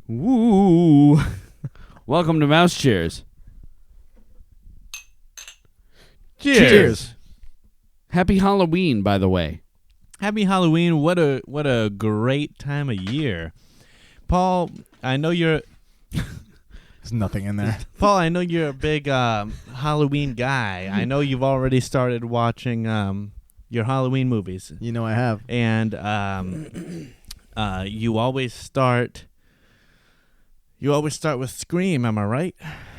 Woo! Welcome to Mouse Cheers. Cheers. Happy Halloween, by the way. Happy Halloween. What a great time of year. Paul, I know you're There's nothing in there. Paul, I know you're a big Halloween guy. I know you've already started watching your Halloween movies. You know I have. And you always start with Scream, am I right?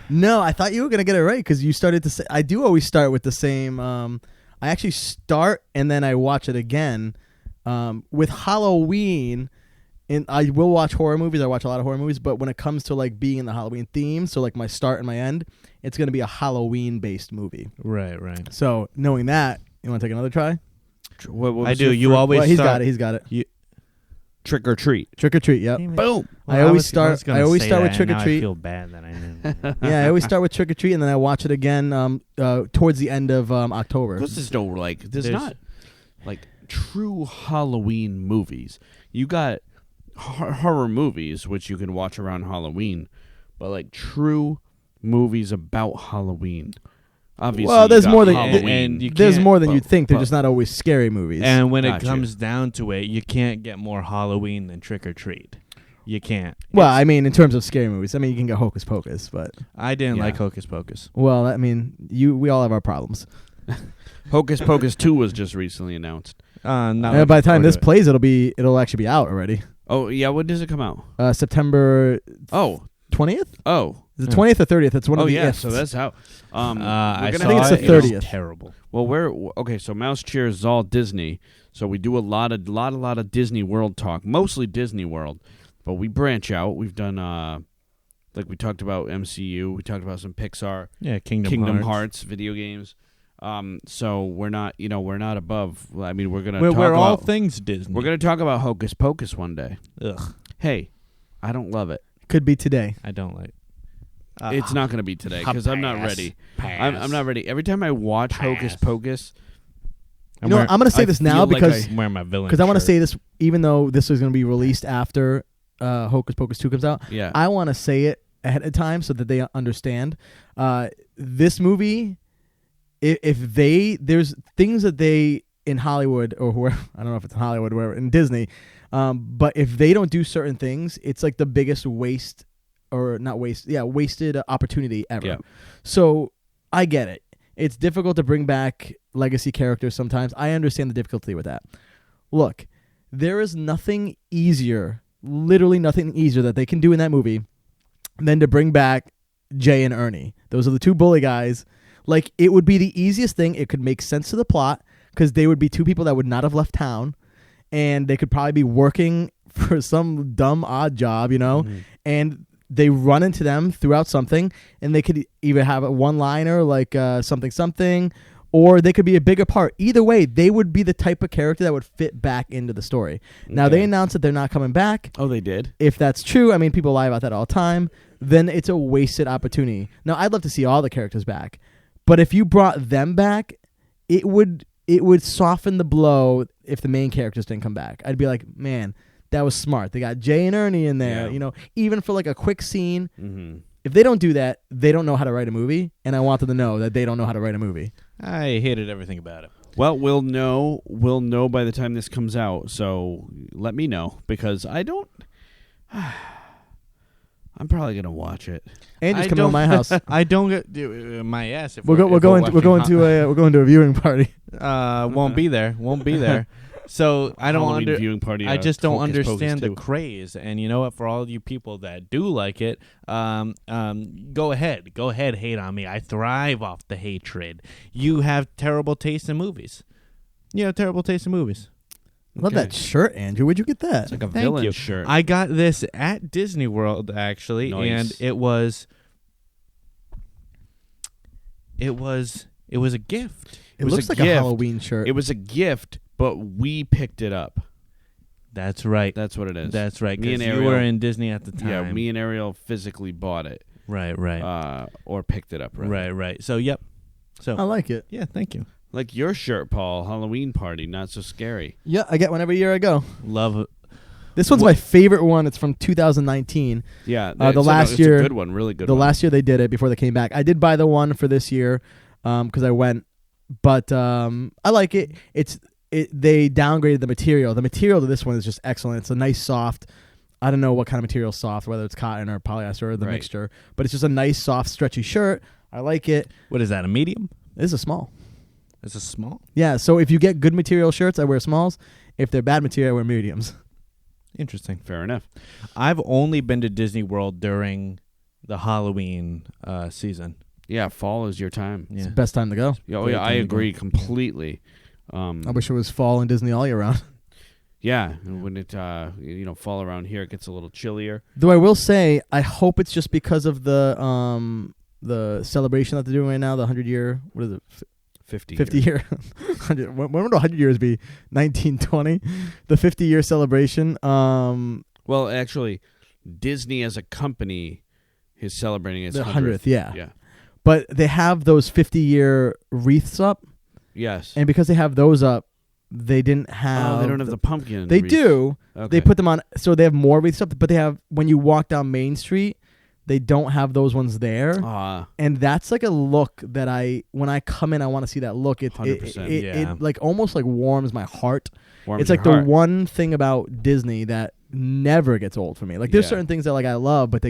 No, I thought you were going to get it right because you started to say, I do always start with the same, I actually start and then I watch it again. With Halloween, and I will watch horror movies. I watch a lot of horror movies, but when it comes to like being in the Halloween theme, so like my start and my end, it's going to be a Halloween-based movie. Right. So knowing that, you want to take another try? I do. You always He's start. got it. Trick or treat. Trick or treat, yep. Boom. Well, I always start with Trick or Treat. Treat. I feel bad that I knew. Yeah, I always start with Trick or Treat, and then I watch it again towards the end of October. This is no there's not like true Halloween movies. You got horror movies which you can watch around Halloween, but like true movies about Halloween. Obviously, well, there's more than you'd think. They're just not always scary movies. And when it comes down to it, you can't get more Halloween than Trick or Treat. You can't. Well, I mean, in terms of scary movies, I mean, you can get Hocus Pocus, but I didn't like Hocus Pocus. Well, I mean, we all have our problems. Hocus Pocus 2 was just recently announced. By the time this plays, it'll actually be out already. Oh yeah, when does it come out? September. 20th. Oh. Is it 20th or 30th? It's one of the. Yeah, so that's how. I think it's the 30th. Terrible. Well, so Mouse Cheers is all Disney. So we do a lot of Disney World talk, mostly Disney World, but we branch out. We've done like we talked about MCU. We talked about some Pixar. Yeah, Kingdom Hearts video games. So we're not above. I mean, we're gonna. We're all things Disney. We're gonna talk about Hocus Pocus one day. Ugh. Hey, I don't love it. Could be today. I don't like. It's not going to be today because I'm not ready. I'm not ready. Every time I watch Hocus Pocus, I'm going to say this now because I'm wearing my villain. Because I want to say this, even though this is going to be released after Hocus Pocus 2 comes out. Yeah. I want to say it ahead of time so that they understand. This movie, there's things that they in Hollywood or whoever, I don't know if it's in Hollywood or wherever, in Disney, but if they don't do certain things, it's like the biggest wasted opportunity ever. Yeah. So I get it. It's difficult to bring back legacy characters sometimes. I understand the difficulty with that. Look, there is nothing easier, literally nothing easier that they can do in that movie than to bring back Jay and Ernie. Those are the two bully guys. Like, it would be the easiest thing. It could make sense to the plot because they would be two people that would not have left town, and they could probably be working for some dumb, odd job, and they run into them throughout something, and they could either have a one-liner like something, or they could be a bigger part. Either way, they would be the type of character that would fit back into the story. Okay. Now, they announced that they're not coming back. Oh, they did? If that's true, I mean, people lie about that all the time, then it's a wasted opportunity. Now, I'd love to see all the characters back, but if you brought them back, it would soften the blow if the main characters didn't come back. I'd be like, man, that was smart. They got Jay and Ernie in there, even for like a quick scene. Mm-hmm. If they don't do that, they don't know how to write a movie, and I want them to know that they don't know how to write a movie. I hated everything about it. Well, we'll know by the time this comes out, so let me know, because I don't... I'm probably going to watch it. Andrew's coming to my house. I don't get my ass. If we're going to a viewing party. Won't be there. So I don't viewing party. I just don't Hocus understand Pocus the craze. And you know what? For all you people that do like it, go ahead, hate on me. I thrive off the hatred. You have terrible taste in movies. Love that shirt, Andrew. Where'd you get that? It's like a villain shirt. I got this at Disney World, actually, nice. And it was a gift. It looks like a Halloween shirt. It was a gift, but we picked it up. That's right. That's what it is. That's right. Me and Ariel, you were in Disney at the time. Yeah, me and Ariel physically bought it. Right. Or picked it up. Right. So, yep. So I like it. Yeah, thank you. Like your shirt, Paul. Halloween party, not so scary. Yeah, I get one every year I go. Love This one's my favorite one. It's from 2019. Yeah, the last year, it's a good one, really good. The last year they did it before they came back. I did buy the one for this year because I went, but I like it. They downgraded the material. The material to this one is just excellent. It's a nice soft. I don't know what kind of material is soft, whether it's cotton or polyester or the mixture, but it's just a nice, soft, stretchy shirt. I like it. What is that, a medium? This is a small. It's a small? Yeah, so if you get good material shirts, I wear smalls. If they're bad material, I wear mediums. Interesting. Fair enough. I've only been to Disney World during the Halloween season. Yeah, fall is your time. It's the best time to go. Oh, yeah, I agree completely. I wish it was fall in Disney all year round. Yeah, and when it fall around here, it gets a little chillier. Though I will say, I hope it's just because of the celebration that they're doing right now, the 100-year. What is it? 50 year. When would 100 years be? 1920. The 50-year celebration. Well, actually, Disney as a company is celebrating its 100th. Yeah. But they have those 50-year wreaths up. Yes. And because they have those up, they didn't have... they don't have the pumpkin They wreaths. do. Okay. They put them on... So they have more wreaths up, but they have... When you walk down Main Street, they don't have those ones there. And that's like a look that when I come in, I want to see that look. 100%. It like almost like warms my heart. Warms it's like your the heart. one thing about Disney that never gets old for me. Like there's certain things that like I love, but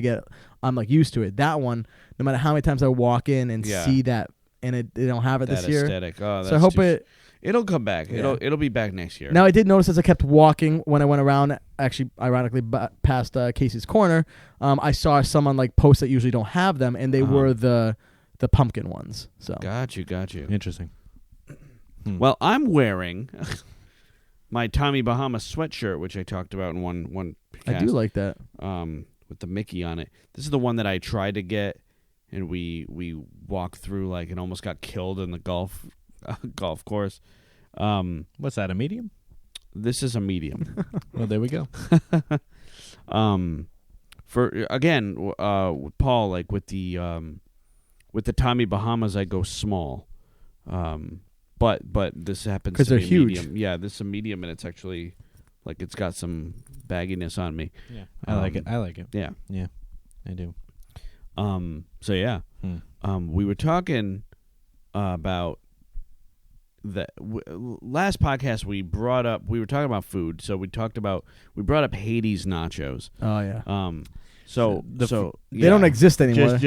I'm like used to it. That one, no matter how many times I walk in and see that, and they don't have it that this year. Aesthetic. Oh, so I hope it'll come back. Yeah. It'll be back next year. Now I did notice as I kept walking when I went around, actually ironically past Casey's Corner, I saw some on like posts that usually don't have them, and they were the pumpkin ones. So Got you. Interesting. Well, I'm wearing my Tommy Bahama sweatshirt, which I talked about in one I do like that. with the Mickey on it. This is the one that I tried to get, and we walked through like and almost got killed in the golf course. What's that, a medium? This is a medium. Well, there we go. For again, with Paul, like with the Tommy Bahamas, I go small. But this happens to be they're a huge. medium. Yeah, this is a medium, and it's actually like it's got some bagginess on me. Yeah, I like it. Yeah, I do. So yeah, we were talking about the last podcast. We were talking about food, so we brought up Hades nachos. Oh yeah. They they don't exist anymore.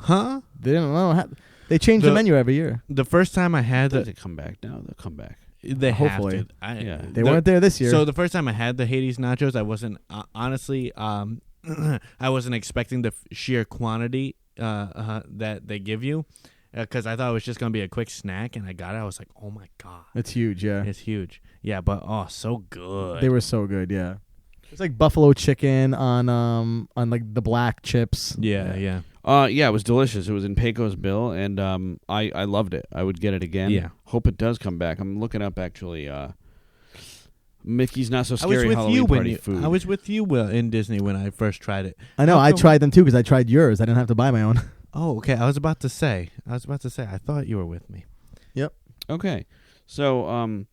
Huh? They don't know. They change the menu every year. The first time I had They come back now. They'll come back. They Hopefully. have to. They weren't there this year. So the first time I had the Hades nachos, I wasn't honestly. I wasn't expecting the sheer quantity that they give you, because I thought it was just gonna be a quick snack, and I got it. I was like, oh my god, it's huge. Yeah, it's huge. Yeah, but so good. They were so good. Yeah, it's like buffalo chicken on like the black chips. Yeah. Yeah, it was delicious. It was in Pecos Bill, and I loved it. I would get it again. Yeah. Hope it does come back. I'm looking up actually. Mickey's Not So I was Scary with Halloween you Party food. I was with you in Disney when I first tried it. I know. I tried them too because I tried yours. I didn't have to buy my own. Oh, okay. I was about to say. I thought you were with me. Yep. Okay. So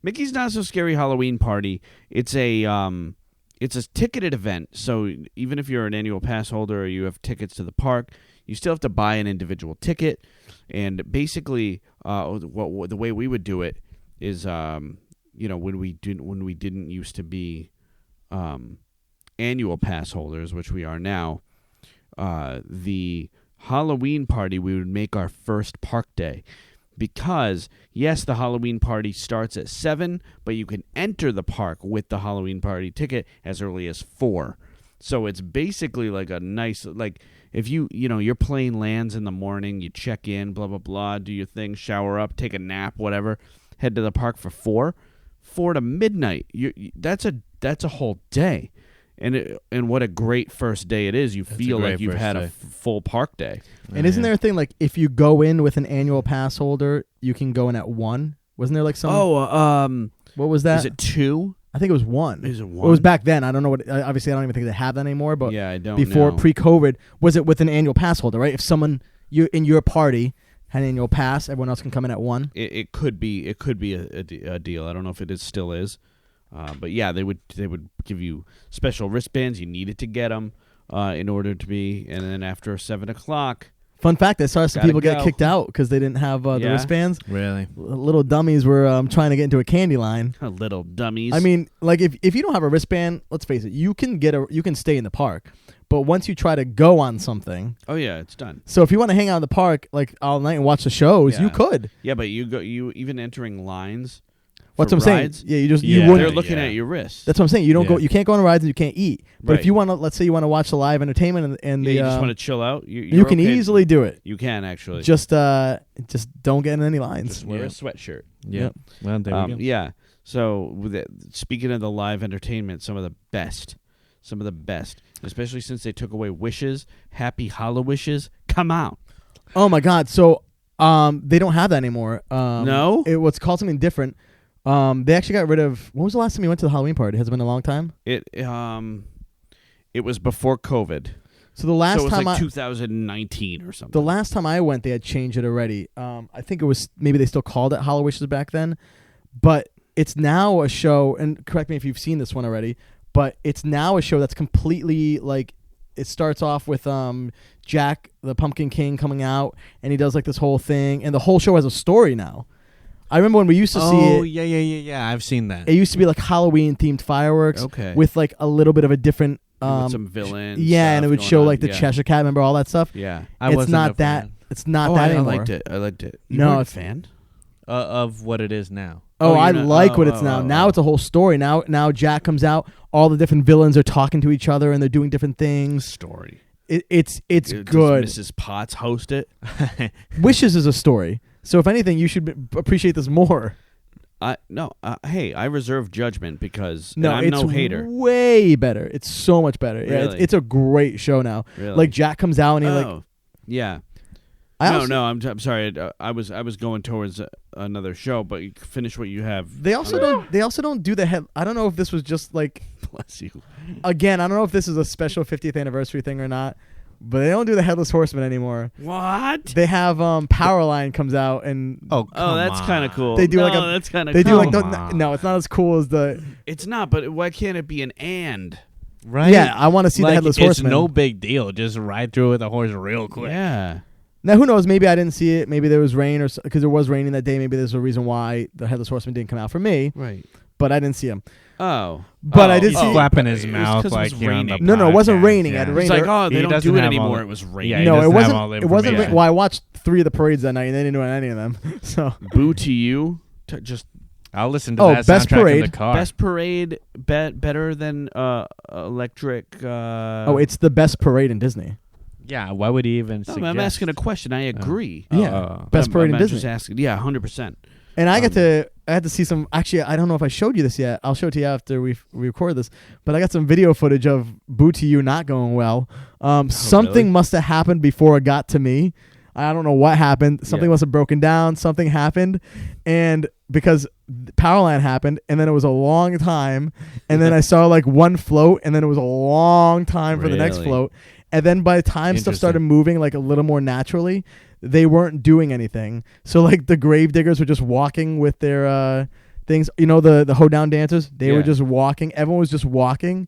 Mickey's Not So Scary Halloween Party. It's a ticketed event. So even if you're an annual pass holder or you have tickets to the park, you still have to buy an individual ticket. And basically, the way we would do it is, when we didn't used to be annual pass holders, which we are now, the Halloween party, we would make our first park day. Because, yes, the Halloween party starts at 7, but you can enter the park with the Halloween party ticket as early as 4. So it's basically like a nice, like, if your plane lands in the morning, you check in, blah, blah, blah, do your thing, shower up, take a nap, whatever, head to the park for 4 to midnight. That's a whole day. And what a great first day it is. You feel like you've had a full park day. And isn't there a thing like if you go in with an annual pass holder, you can go in at 1? Wasn't there like some? What was that? Is it 2? I think it was 1. Is it 1? It was back then. I don't know what. Obviously, I don't even think they have that anymore. But yeah, I don't. Before know. pre-COVID, was it with an annual pass holder? Right? If someone in your party had an annual pass, everyone else can come in at 1. It could be a deal. I don't know if it still is. But yeah, they would give you special wristbands. You needed to get them in order to be. And then after 7 o'clock. Fun fact: I saw some Gotta people get go. kicked out because they didn't have the wristbands. Really? Little dummies were trying to get into a candy line. Little dummies. I mean, like if you don't have a wristband, let's face it, you can stay in the park, but once you try to go on something, oh yeah, it's done. so if you want to hang out in the park like all night and watch the shows, you could. Yeah, but you even entering lines. What's for what I'm rides, saying? Yeah, you Yeah, wouldn't. they're looking at your wrist. That's what I'm saying. You don't Yeah. go. You can't go on rides and you can't eat. But Right. if you want to, let's say you want to watch the live entertainment and the, you just want to chill out. you can easily do it. You can actually. Just don't get in any lines. Just wear a sweatshirt. Yeah. Yep. Well, there we go. Yeah. So speaking of the live entertainment, some of the best, especially since they took away wishes, Happy Hollow Wishes. Come on. Oh my God! So they don't have that anymore. No? It was called something different. They actually got rid of. When was the last time you went to the Halloween party? Has it been a long time? It was before COVID. So the last so it was time like 2019 or something. the last time I went, they had changed it already. I think it was maybe they still called it Hollow Wishes back then, but it's now a show. And correct me if you've seen this one already, but it's now a show that's completely like. It starts off with Jack the Pumpkin King coming out, and he does like this whole thing, and the whole show has a story now. I remember when we used to see it. Oh, yeah. I've seen that. It used to be like Halloween themed fireworks, Okay. with like a little bit of a different, with some villains. yeah, and it would stuff show going like on. the Cheshire Cat. Remember all that stuff? Yeah. It's not that. It's not that I anymore. liked it. I liked it. You No, weren't a it's- fan. Of what it is now. Oh, Oh, I you're not- like what it's now. Now oh. it's a whole story. Now Jack comes out. All the different villains are talking to each other and they're doing different things. Story. It's Does good. Mrs. Potts host it? Wishes is a story. So if anything, you should appreciate this more. Hey, I reserve judgment because No, I'm it's no hater. way better. It's so much better. Yeah, Really? it's a great show now. Really? Like Jack comes out and he like. Oh, yeah. I also- I'm sorry. I was going towards another show, but you finish what you have. They also don't do the head. I don't know if this was just like Bless you. again. I don't know if this is a special 50th anniversary thing or not. But they don't do the Headless Horseman anymore. What? They have Powerline comes out and Oh, that's kind of cool. They do like No, a- that's kind of they cool. do like no, it's not as cool as the It's not, but why can't it be an and? right. yeah. I want to see the Headless it's Horseman. no big deal. Just ride through with a horse real quick. Yeah. Now who knows? Maybe I didn't see it. Maybe there was rain or because it was raining that day. Maybe there's a reason why the Headless Horseman didn't come out for me. Right. But I didn't see him. Oh. But I did He's see- flapping his It was mouth 'cause it like was you're on the raining. No, it wasn't podcast, raining. yeah. It had It's rained. like, oh, they He don't doesn't do it have all anymore. the- It was raining. Yeah, he No, it doesn't have wasn't. all the It wasn't. information. Well, I watched 3 of the parades that night, and they didn't do any of them. So Boo to you. Just I'll listen to Oh, that best soundtrack in parade. the car. best parade, better than electric. it's the best parade in Disney. Yeah, why would he even No, suggest? I'm asking a question. I agree. Yeah, best parade in I'm Disney. Just asking. Yeah, 100%. And I had to see some. Actually, I don't know if I showed you this yet. I'll show it to you after we record this. But I got some video footage of Boo to You not going well. Something really? must have happened before it got to me. I don't know what happened. Something Yeah. must have broken down. Something happened, and because Powerline happened, and then it was a long time, and then I saw like one float, and then it was a long time for the next Really? float, and then by the time stuff started moving like a little more naturally, they weren't doing anything. So like the Gravediggers were just walking with their things. You know, the hoedown dancers, they were Yeah. just walking. Everyone was just walking.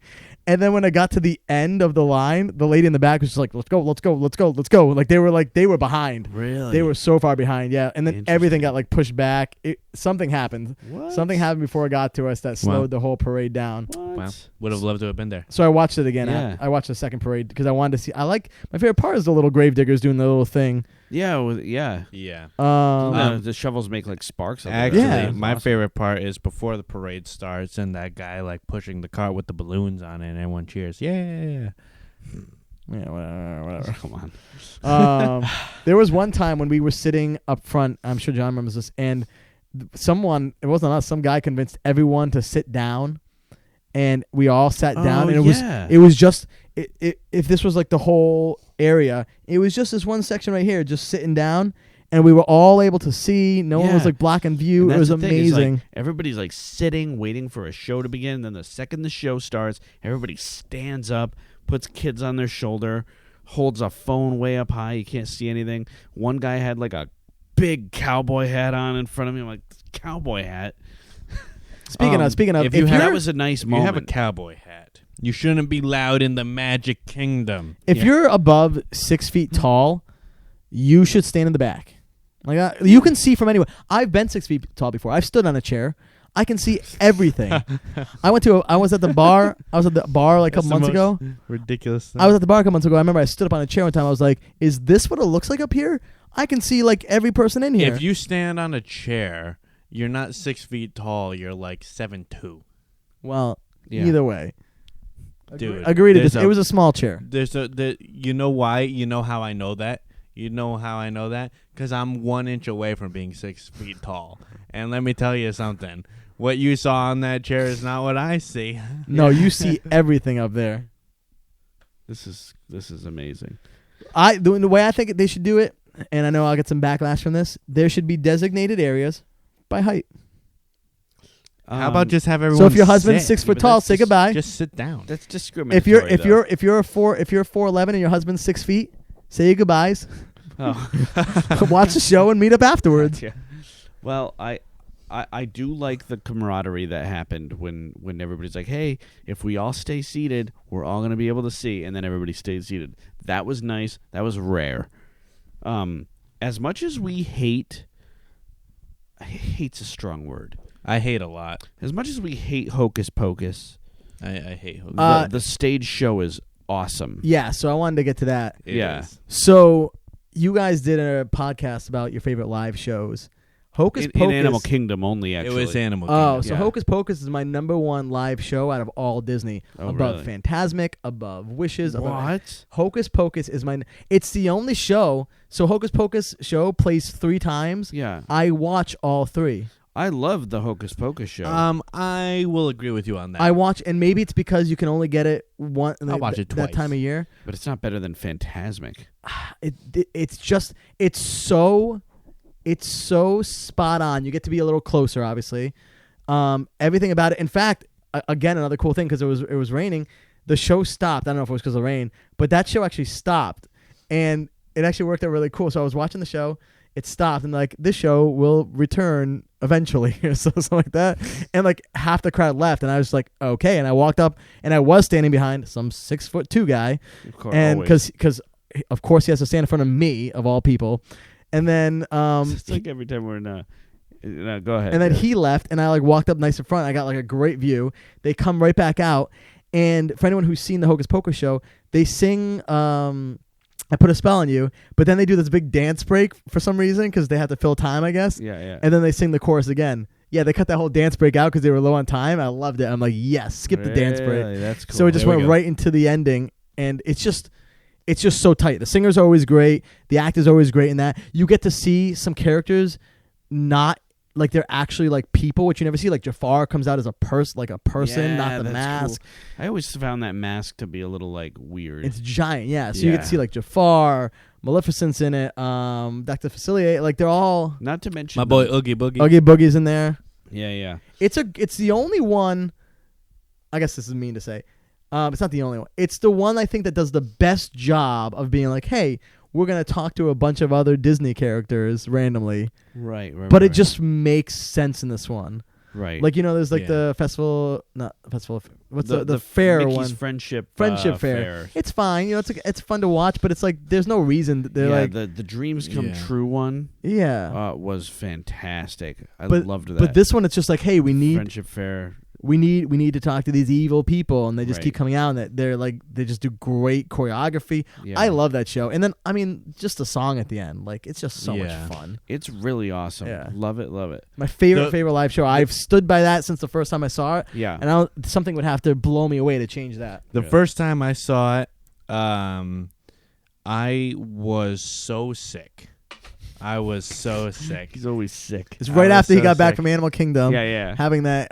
And then when I got to the end of the line, the lady in the back was just like, let's go, let's go, let's go, let's go. Like they were behind. Really? They were so far behind, yeah. And then everything Interesting. got like pushed back. Something happened. What? Something happened before it got to us that slowed the whole parade down. What? Wow. Would have loved to have been there. So I watched it again. Yeah. I watched the second parade because I wanted to see. My favorite part is the little Gravediggers doing the little thing. Yeah, yeah. Yeah. The shovels make like sparks. Out Actually, there. Yeah. my Awesome. favorite part is before the parade starts and that guy like pushing the cart with the balloons on it and everyone cheers. Yeah. Yeah, whatever. Come on. There was one time when we were sitting up front. I'm sure John remembers this, and someone, it wasn't us, some guy convinced everyone to sit down, and we all sat down, and it was just if this was like the whole area, it was just this one section right here, just sitting down, and we were all able to see. No one was like blocking view. And It that's was the thing, is, like, amazing. everybody's like sitting, waiting for a show to begin. Then the second the show starts, everybody stands up, puts kids on their shoulder, holds a phone way up high. You can't see anything. One guy had like a big cowboy hat on in front of me. I'm like, cowboy hat? Speaking of, if you have- that was a nice If you moment. have a cowboy hat, you shouldn't be loud in the Magic Kingdom. if you're above 6 feet tall, you should stand in the back. Like you can see from anywhere. I've been 6 feet tall before. I've stood on a chair. I can see everything. I was at the bar. I was at the bar like a couple months ago. Ridiculous thing. I was at the bar a couple months ago. I remember I stood up on a chair one time. I was like, "Is this what it looks like up here? I can see like every person in here." If you stand on a chair, you're not 6 feet tall. You're like 7'2". Well, Yeah. either way, Dude, agree to there's this. It was a small chair. You know why? You know how I know that? You know how I know that? Because I'm 1 inch away from being 6 feet tall. And let me tell you something. What you saw on that chair is not what I see. No, you see everything up there. This is amazing. The way I think they should do it, and I know I'll get some backlash from this. There should be designated areas by height. How about just have everyone So if your husband's sit? 6 foot but tall, that's say goodbye. Just sit down. That's discriminatory. If you're 4'11" and your husband's 6 feet, say your goodbyes. Oh. Watch the show and meet up afterwards. Yeah. Well, I do like the camaraderie that happened when everybody's like, hey, if we all stay seated, we're all going to be able to see, and then everybody stayed seated. That was nice. That was rare. As much as we hate's a strong word. I hate a lot. As much as we hate Hocus Pocus, I hate Hocus. the stage show is awesome. Yeah, so I wanted to get to that. It yeah. is. So you guys did a podcast about your favorite live shows. Hocus In Pocus. Animal Kingdom only, It actually. was Animal Oh, Kingdom. so Yeah. Hocus Pocus is my #1 live show out of all Disney. Oh, above really? Phantasmic, above Wishes. Above What? Hocus Pocus is it's the only show. So Hocus Pocus show plays 3 times. Yeah. I watch all 3. I love the Hocus Pocus show. I will agree with you on that. I watch, and maybe it's because you can only get it one. I'll watch it that twice. time of year. but it's not better than Phantasmic. It's so spot on. You get to be a little closer, obviously. Everything about it. In fact, again, another cool thing because it was raining. The show stopped. I don't know if it was because of rain, but that show actually stopped, and it actually worked out really cool. So I was watching the show. It stopped, and like this show will return eventually, or something like that. And like half the crowd left, and I was like, okay. And I walked up, and I was standing behind some 6'2" guy, Of course, and always. because of course he has to stand in front of me of all people, and then It's like every time we're in go ahead. and then he left, and I like walked up nice in front. I got like a great view. They come right back out, and for anyone who's seen the Hocus Pocus show, they sing I Put a Spell on You, but then they do this big dance break for some reason because they have to fill time, I guess. Yeah. And then they sing the chorus again. Yeah, they cut that whole dance break out because they were low on time. I loved it. I'm like, yes, skip the dance break. Really? That's cool. So it just There we went go. right into the ending, and it's just so tight. The singer's always great. The actor's always great in that. You get to see some characters not like they're actually like people, which you never see. Like Jafar comes out as a person, Yeah, not the that's mask. cool. I always found that mask to be a little like weird. It's giant, yeah. So you get to Yeah. see like Jafar, Maleficent's in it, Dr. Facilier, like they're all Not to mention My boy Oogie Boogie. Oogie Boogie's in there. Yeah. It's the only one. I guess this is mean to say. It's not the only one. It's the one I think that does the best job of being like, hey, we're gonna talk to a bunch of other Disney characters randomly, Right. but it just makes sense in this one. right. Like there's like Yeah. the festival, not festival. What's the fair Mickey's one? Friendship Fair. It's fine. It's fun to watch, but it's like there's no reason that they're yeah, like, the Dreams Come Yeah. True one yeah. was fantastic. I But- loved that. But this one, it's just like, hey, we need Friendship Fair. we need to talk to these evil people, and they just Right. keep coming out, and that they just do great choreography. Yeah. I love that show. And then I mean, just the song at the end, like it's just so Yeah. much fun. It's really awesome. Yeah. Love it. My favorite The- live show. I've stood by that since the first time I saw it, Yeah. and something would have to blow me away to change that. The Really? first time I saw it, I was so sick. I was so sick. He's always sick. It's I right was after he so got back sick. from Animal Kingdom, Yeah. having that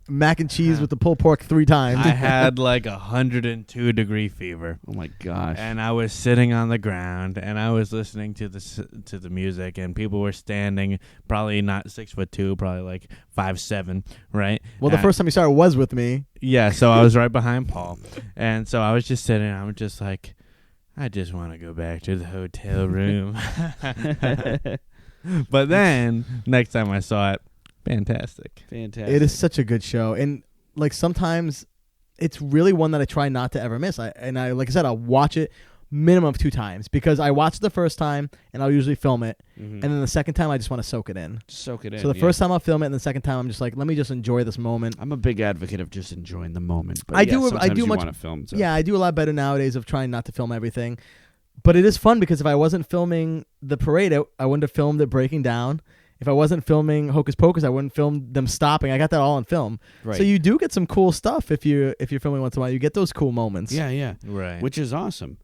mac and cheese with the pulled pork 3 times. I had like 102-degree fever, Oh my gosh. and I was sitting on the ground, and I was listening to the music, and people were standing, probably not 6'2", probably like 5'7", right? well, the first time you saw it was with me. Yeah, so I was right behind Paul, and so I was just sitting. I'm just like, I just want to go back to the hotel room. But then next time I saw it, Fantastic. Fantastic. It is such a good show, and like sometimes it's really one that I try not to ever miss. Like I said, I'll watch it minimum of 2 times because I watch it the first time and I'll usually film it, and then the second time I just want to soak it in. Soak it in. So the first time I'll film it, and the second time I'm just like, let me just enjoy this moment. I'm a big advocate of just enjoying the moment. But I do you much. want to film. So. Yeah, I do a lot better nowadays of trying not to film everything. But it is fun because if I wasn't filming the parade, I wouldn't have filmed it breaking down. If I wasn't filming Hocus Pocus, I wouldn't film them stopping. I got that all on film. Right. So you do get some cool stuff if you're filming once in a while. You get those cool moments. Yeah. Right. Which is awesome.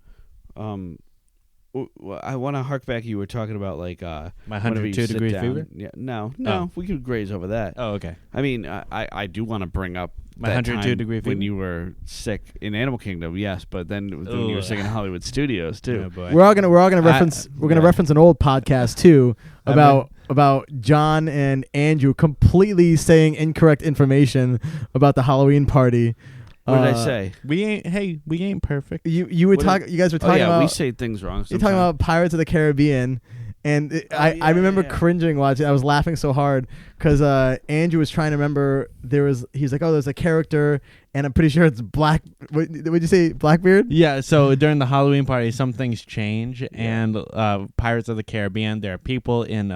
I want to hark back. You were talking about like My 102 degree fever. Yeah, no, we could graze over that. Oh, okay. I mean, I do want to bring up My that 102 time degree fever when you were sick in Animal Kingdom. Yes, but then when you were sick in Hollywood Studios too. Oh, boy. We're all gonna reference reference an old podcast too about John and Andrew completely saying incorrect information about the Halloween party. What did I say? We ain't perfect. You guys were talking about. We say things wrong. You're talking about Pirates of the Caribbean, and I remember cringing watching. I was laughing so hard because Andrew was trying to remember. He's like, oh, there's a character, and I'm pretty sure it's Black. Would you say Blackbeard? Yeah. So during the Halloween party, some things change, and Pirates of the Caribbean, there are people in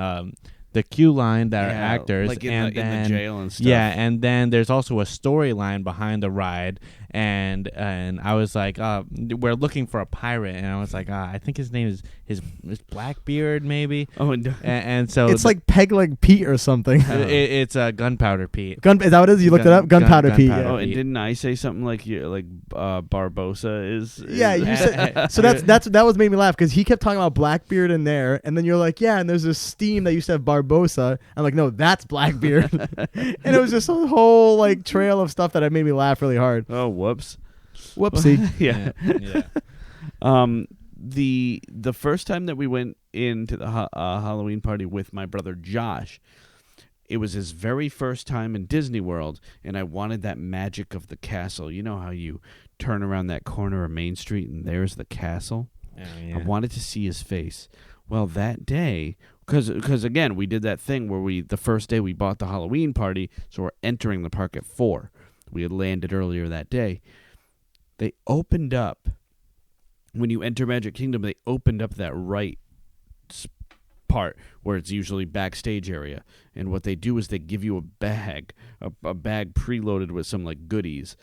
the queue line that are actors, like in and the jail and stuff. Yeah, and then there's also a storyline behind the ride, and I was like, we're looking for a pirate, and I was like, I think his name is Blackbeard, maybe. Oh, and so it's like Peg Leg Pete or something. It's Gunpowder Pete. Is that what it is? You looked it up? Gunpowder Pete. Oh, and didn't I say something like Barbosa is? Yeah, you said. So that was made me laugh because he kept talking about Blackbeard in there, and then you're like, yeah, and there's this steam that used to have Barbosa. I'm like, no, that's Blackbeard, and it was just a whole like trail of stuff that made me laugh really hard. Oh, whoops. Whoopsie. Yeah. Yeah. The first time that we went into the Halloween party with my brother Josh, it was his very first time in Disney World, and I wanted that magic of the castle. You know how you turn around that corner of Main Street and there's the castle? Oh, yeah. I wanted to see his face. Well, that day, because again, we did that thing where the first day we bought the Halloween party, so we're entering the park at 4. We had landed earlier that day. They opened up, when you enter Magic Kingdom, they opened up that right part where it's usually backstage area. And what they do is they give you a bag preloaded with some like goodies.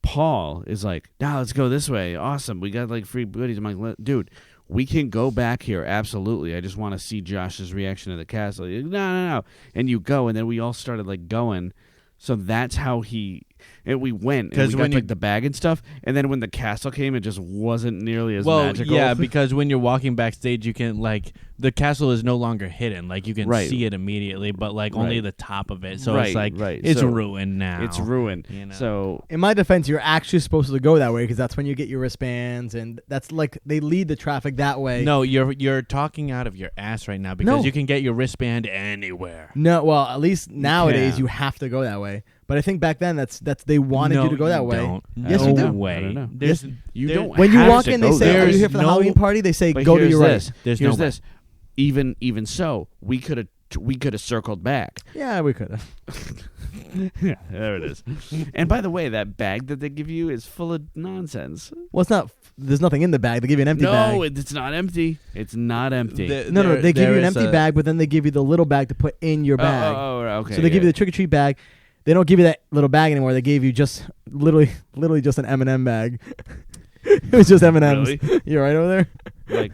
Paul is like, nah, let's go this way. Awesome. We got like free goodies. I'm like, dude, we can go back here. Absolutely. I just want to see Josh's reaction to the castle. Like, no. And you go, and then we all started like going. So that's how we went, and we got like the bag and stuff, and then when the castle came, it just wasn't nearly as magical. Yeah, because when you're walking backstage, you can like the castle is no longer hidden, like you can see it immediately, but like only the top of it. So it's like it's ruined now. It's ruined. You know? So in my defense, you're actually supposed to go that way because that's when you get your wristbands, and that's like they lead the traffic that way. No, you're talking out of your ass right now because you can get your wristband anywhere. No, well, at least nowadays you have to go that way. But I think back then that's they wanted you to go that way. Don't. Yes, you do. No way. I don't know. Yes, you don't. When you have walk to in, they go say, there. "Are you here for the Halloween party?" They say, "Go to your right." Here's this. Even so, we could have circled back. Yeah, we could have. Yeah, there it is. And by the way, that bag that they give you is full of nonsense. Well, it's not. There's nothing in the bag. They give you an empty bag. No, it's not empty. It's not empty. No. They give you an empty bag, but then they give you the little bag to put in your bag. Oh, okay. So they give you the trick or treat bag. They don't give you that little bag anymore. They gave you just literally just an M&M bag. It was just M&Ms. Really? You right over there? Like,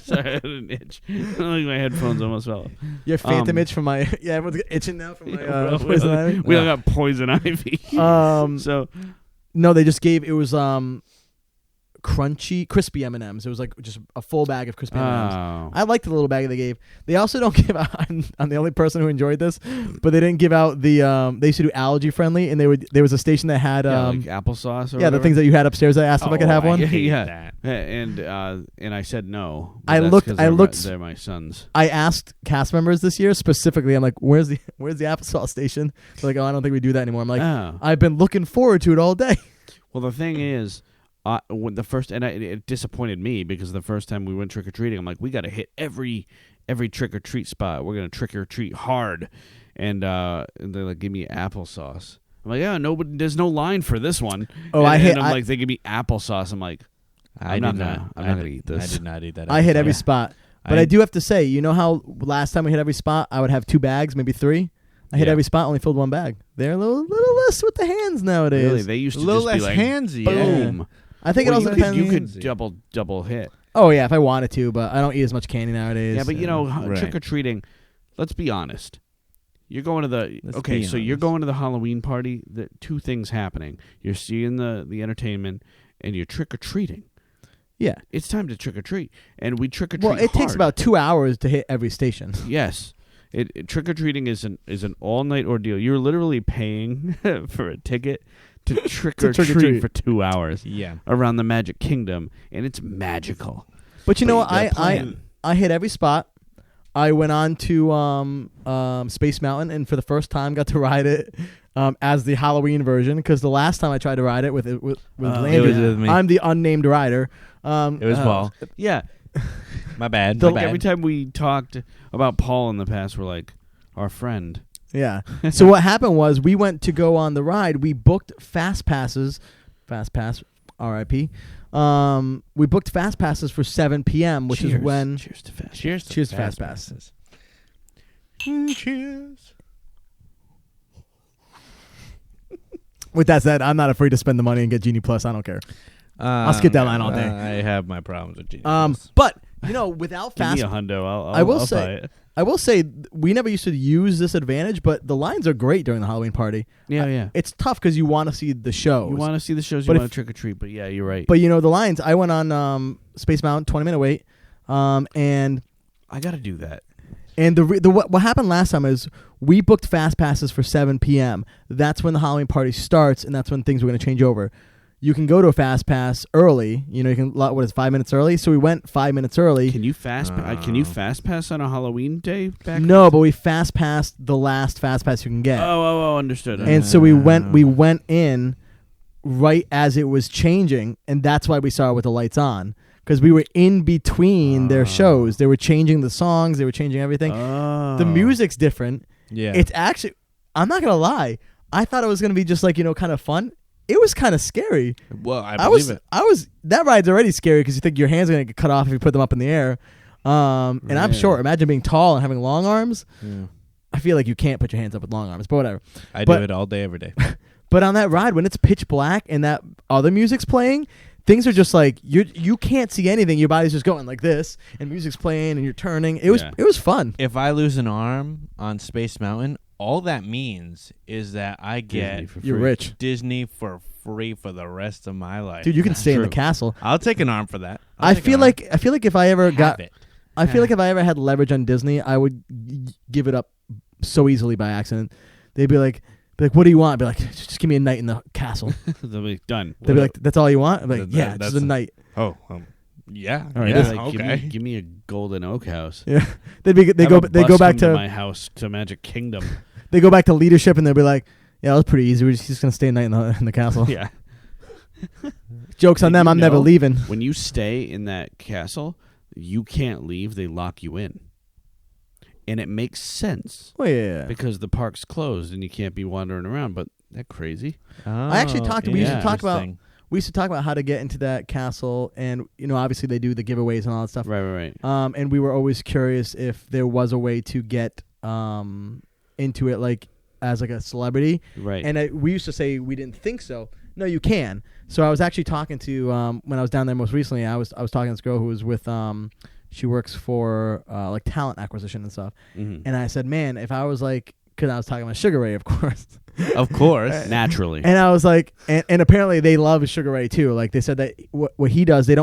sorry, I had an itch. Like my headphones almost fell. Your phantom itch from my everyone's itching now from my poison ivy. We all got poison ivy. So no, they just gave it was crispy M&Ms. It was like just a full bag of crispy M&Ms. Oh. I liked the little bag they gave. They also don't give out. I'm the only person who enjoyed this, but they didn't give out the. They used to do allergy friendly, and there was a station that had like applesauce. Or whatever. The things that you had upstairs. I asked if I could have one. Yeah. And I said no. I looked. They're my sons. I asked cast members this year specifically. I'm like, where's the applesauce station? They're like, oh, I don't think we do that anymore. I'm like, I've been looking forward to it all day. Well, the thing is. When the first it disappointed me because the first time we went trick or treating, I'm like, we got to hit every trick or treat spot. We're gonna trick or treat hard, and they like give me applesauce. I'm like, yeah, there's no line for this one. Oh, and I'm like, they give me applesauce. I'm like, I'm not gonna eat this. I did not eat that. I hit every spot. But I do have to say, you know how last time we hit every spot, I would have 2 bags, maybe 3. I hit every spot, only filled 1 bag. They're a little less with the hands nowadays. Really, they used to a little just be less like, handsy. boom. Yeah. I think it also depends. You could double hit. Oh yeah, if I wanted to, but I don't eat as much candy nowadays. Yeah, but you know, Right. trick or treating. Let's be honest. You're going to the you're honest. going to the Halloween party. The 2 things happening. You're seeing the entertainment, and you're trick or treating. Yeah, It's time to trick or treat, and we trick or treat. well, it takes about 2 hours to hit every station. Yes, trick or treating is an all night ordeal. You're literally paying for a ticket to trick or treat for 2 hours. Yeah. Around the Magic Kingdom, and it's magical. But you know what? gotta plan. I hit every spot. I went on to Space Mountain, and for the first time got to ride it as the Halloween version. Because the last time I tried to ride it with Landry, it was with me. I'm the unnamed rider. It was Paul. Yeah. My bad. Every time we talked about Paul in the past, we're like, our friend. Yeah. So what happened was we went to go on the ride. We booked fast passes. Fast pass, R.I.P. We booked fast passes for 7 p.m., which is when. Cheers to fast. Cheers to fast passes. Cheers. With that said, I'm not afraid to spend the money and get Genie Plus. I don't care. I'll skip that line all day. I have my problems with Genie Plus. But you know, without Give fast, me a hundo. I'll buy it. I will say we never used to use this advantage, but the lines are great during the Halloween party. Yeah. It's tough because you want to see the shows. You want to see the shows. But You want to trick or treat. But yeah, you're right. But you know the lines. I went on Space Mountain, 20-minute wait, and I got to do that. And what happened last time is we booked fast passes for 7 p.m. That's when the Halloween party starts, and that's when things were going to change over. You can go to a fast pass early. You know, you can 5 minutes early. So we went 5 minutes early. Can you fast pass on a Halloween day? No, but we fast passed the last fast pass you can get. Oh, understood. And so we went in right as it was changing, and that's why we saw it with the lights on. Because we were in between their shows. They were changing the songs. They were changing everything. The music's different. Yeah. It's actually, I'm not going to lie. I thought it was going to be just like, kind of fun. It was kind of scary. Well, I believe it. That ride's already scary because you think your hands are going to get cut off if you put them up in the air. And I'm short. Imagine being tall and having long arms. Yeah. I feel like you can't put your hands up with long arms, but whatever. I do it all day, every day. But on that ride, when it's pitch black and that other music's playing, things are just like you can't see anything. Your body's just going like this, and music's playing, and you're turning. It was fun. If I lose an arm on Space Mountain, all that means is that I get you're rich. Disney for free for the rest of my life. Dude, you can stay in the castle. I'll take an arm for that. I feel like if I ever I feel like if I ever had leverage on Disney, I would give it up so easily by accident. They'd be like, what do you want? I'd be like, just give me a night in the castle. They'll be done. They'd be like, that's all you want? I'd be like, yeah, just a night. Oh, yeah. All right, yeah, like, okay. Give me a golden oak house. Yeah, they go back to my house to Magic Kingdom. They go back to leadership and they'll be like, yeah, that was pretty easy. We're just gonna stay a night in the castle. Yeah. Jokes on them. I'm never leaving. When you stay in that castle, you can't leave. They lock you in. And it makes sense. Oh, yeah. Because the park's closed and you can't be wandering around. But that crazy. I actually we used to talk about how to get into that castle, and obviously they do the giveaways and all that stuff. Right. And we were always curious if there was a way to get into it like as like a celebrity. Right. And we used to say we didn't think so. No, you can. So I was actually talking to when I was down there most recently. I was talking to this girl who was with she works for like talent acquisition and stuff. Mm-hmm. And I said, man, if I was like, because I was talking about Sugar Ray, of course. Of course. Naturally. And I was like, and apparently they love Sugar Ray too. Like they said that what he does, they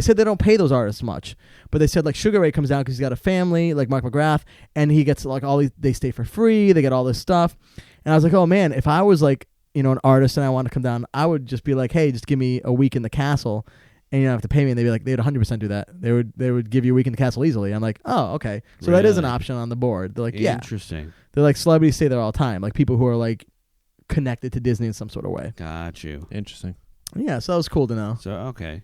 said they don't pay those artists much. But they said like Sugar Ray comes down because he's got a family, like Mark McGrath, and he gets like they stay for free, they get all this stuff. And I was like, oh man, if I was like, an artist and I wanted to come down, I would just be like, hey, just give me a week in the castle. And you don't have to pay me. And they'd be like, they'd 100% do that. They would give you a week in the castle easily. I'm like, oh, okay. So that is an option on the board. They're like, yeah. Interesting. They're like, celebrities stay there all the time. Like people who are like connected to Disney in some sort of way. Got you. Interesting. Yeah, so that was cool to know. So, okay.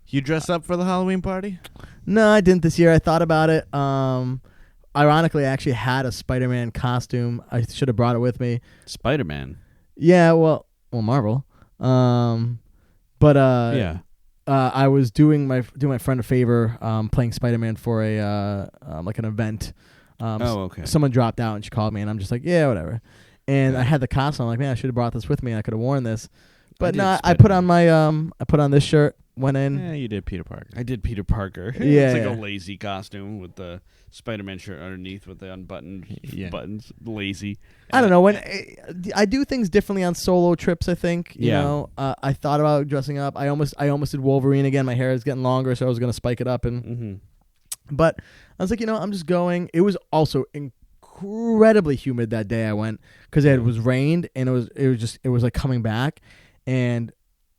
You dress up for the Halloween party? No, I didn't this year. I thought about it. ironically, I actually had a Spider-Man costume. I should have brought it with me. Spider-Man. Yeah, well, Marvel. But I was doing my friend a favor, playing Spider-Man for a like an event. Okay. Someone dropped out and she called me, and I'm just like, yeah, whatever. And I had the costume. I'm like, man, I should have brought this with me. I could have worn this, but no, I put on my I put on this shirt. Went in. Yeah, you did Peter Parker. I did Peter Parker. Yeah, It's like a lazy costume with the Spider-Man shirt underneath with the unbuttoned buttons. Lazy. I don't know. When I do things differently on solo trips, I think. You Yeah. know, I thought about dressing up. I almost did Wolverine again. My hair is getting longer, so I was going to spike it up. But I was like, I'm just going. It was also incredibly humid that day I went because it was rained and it was like coming back, and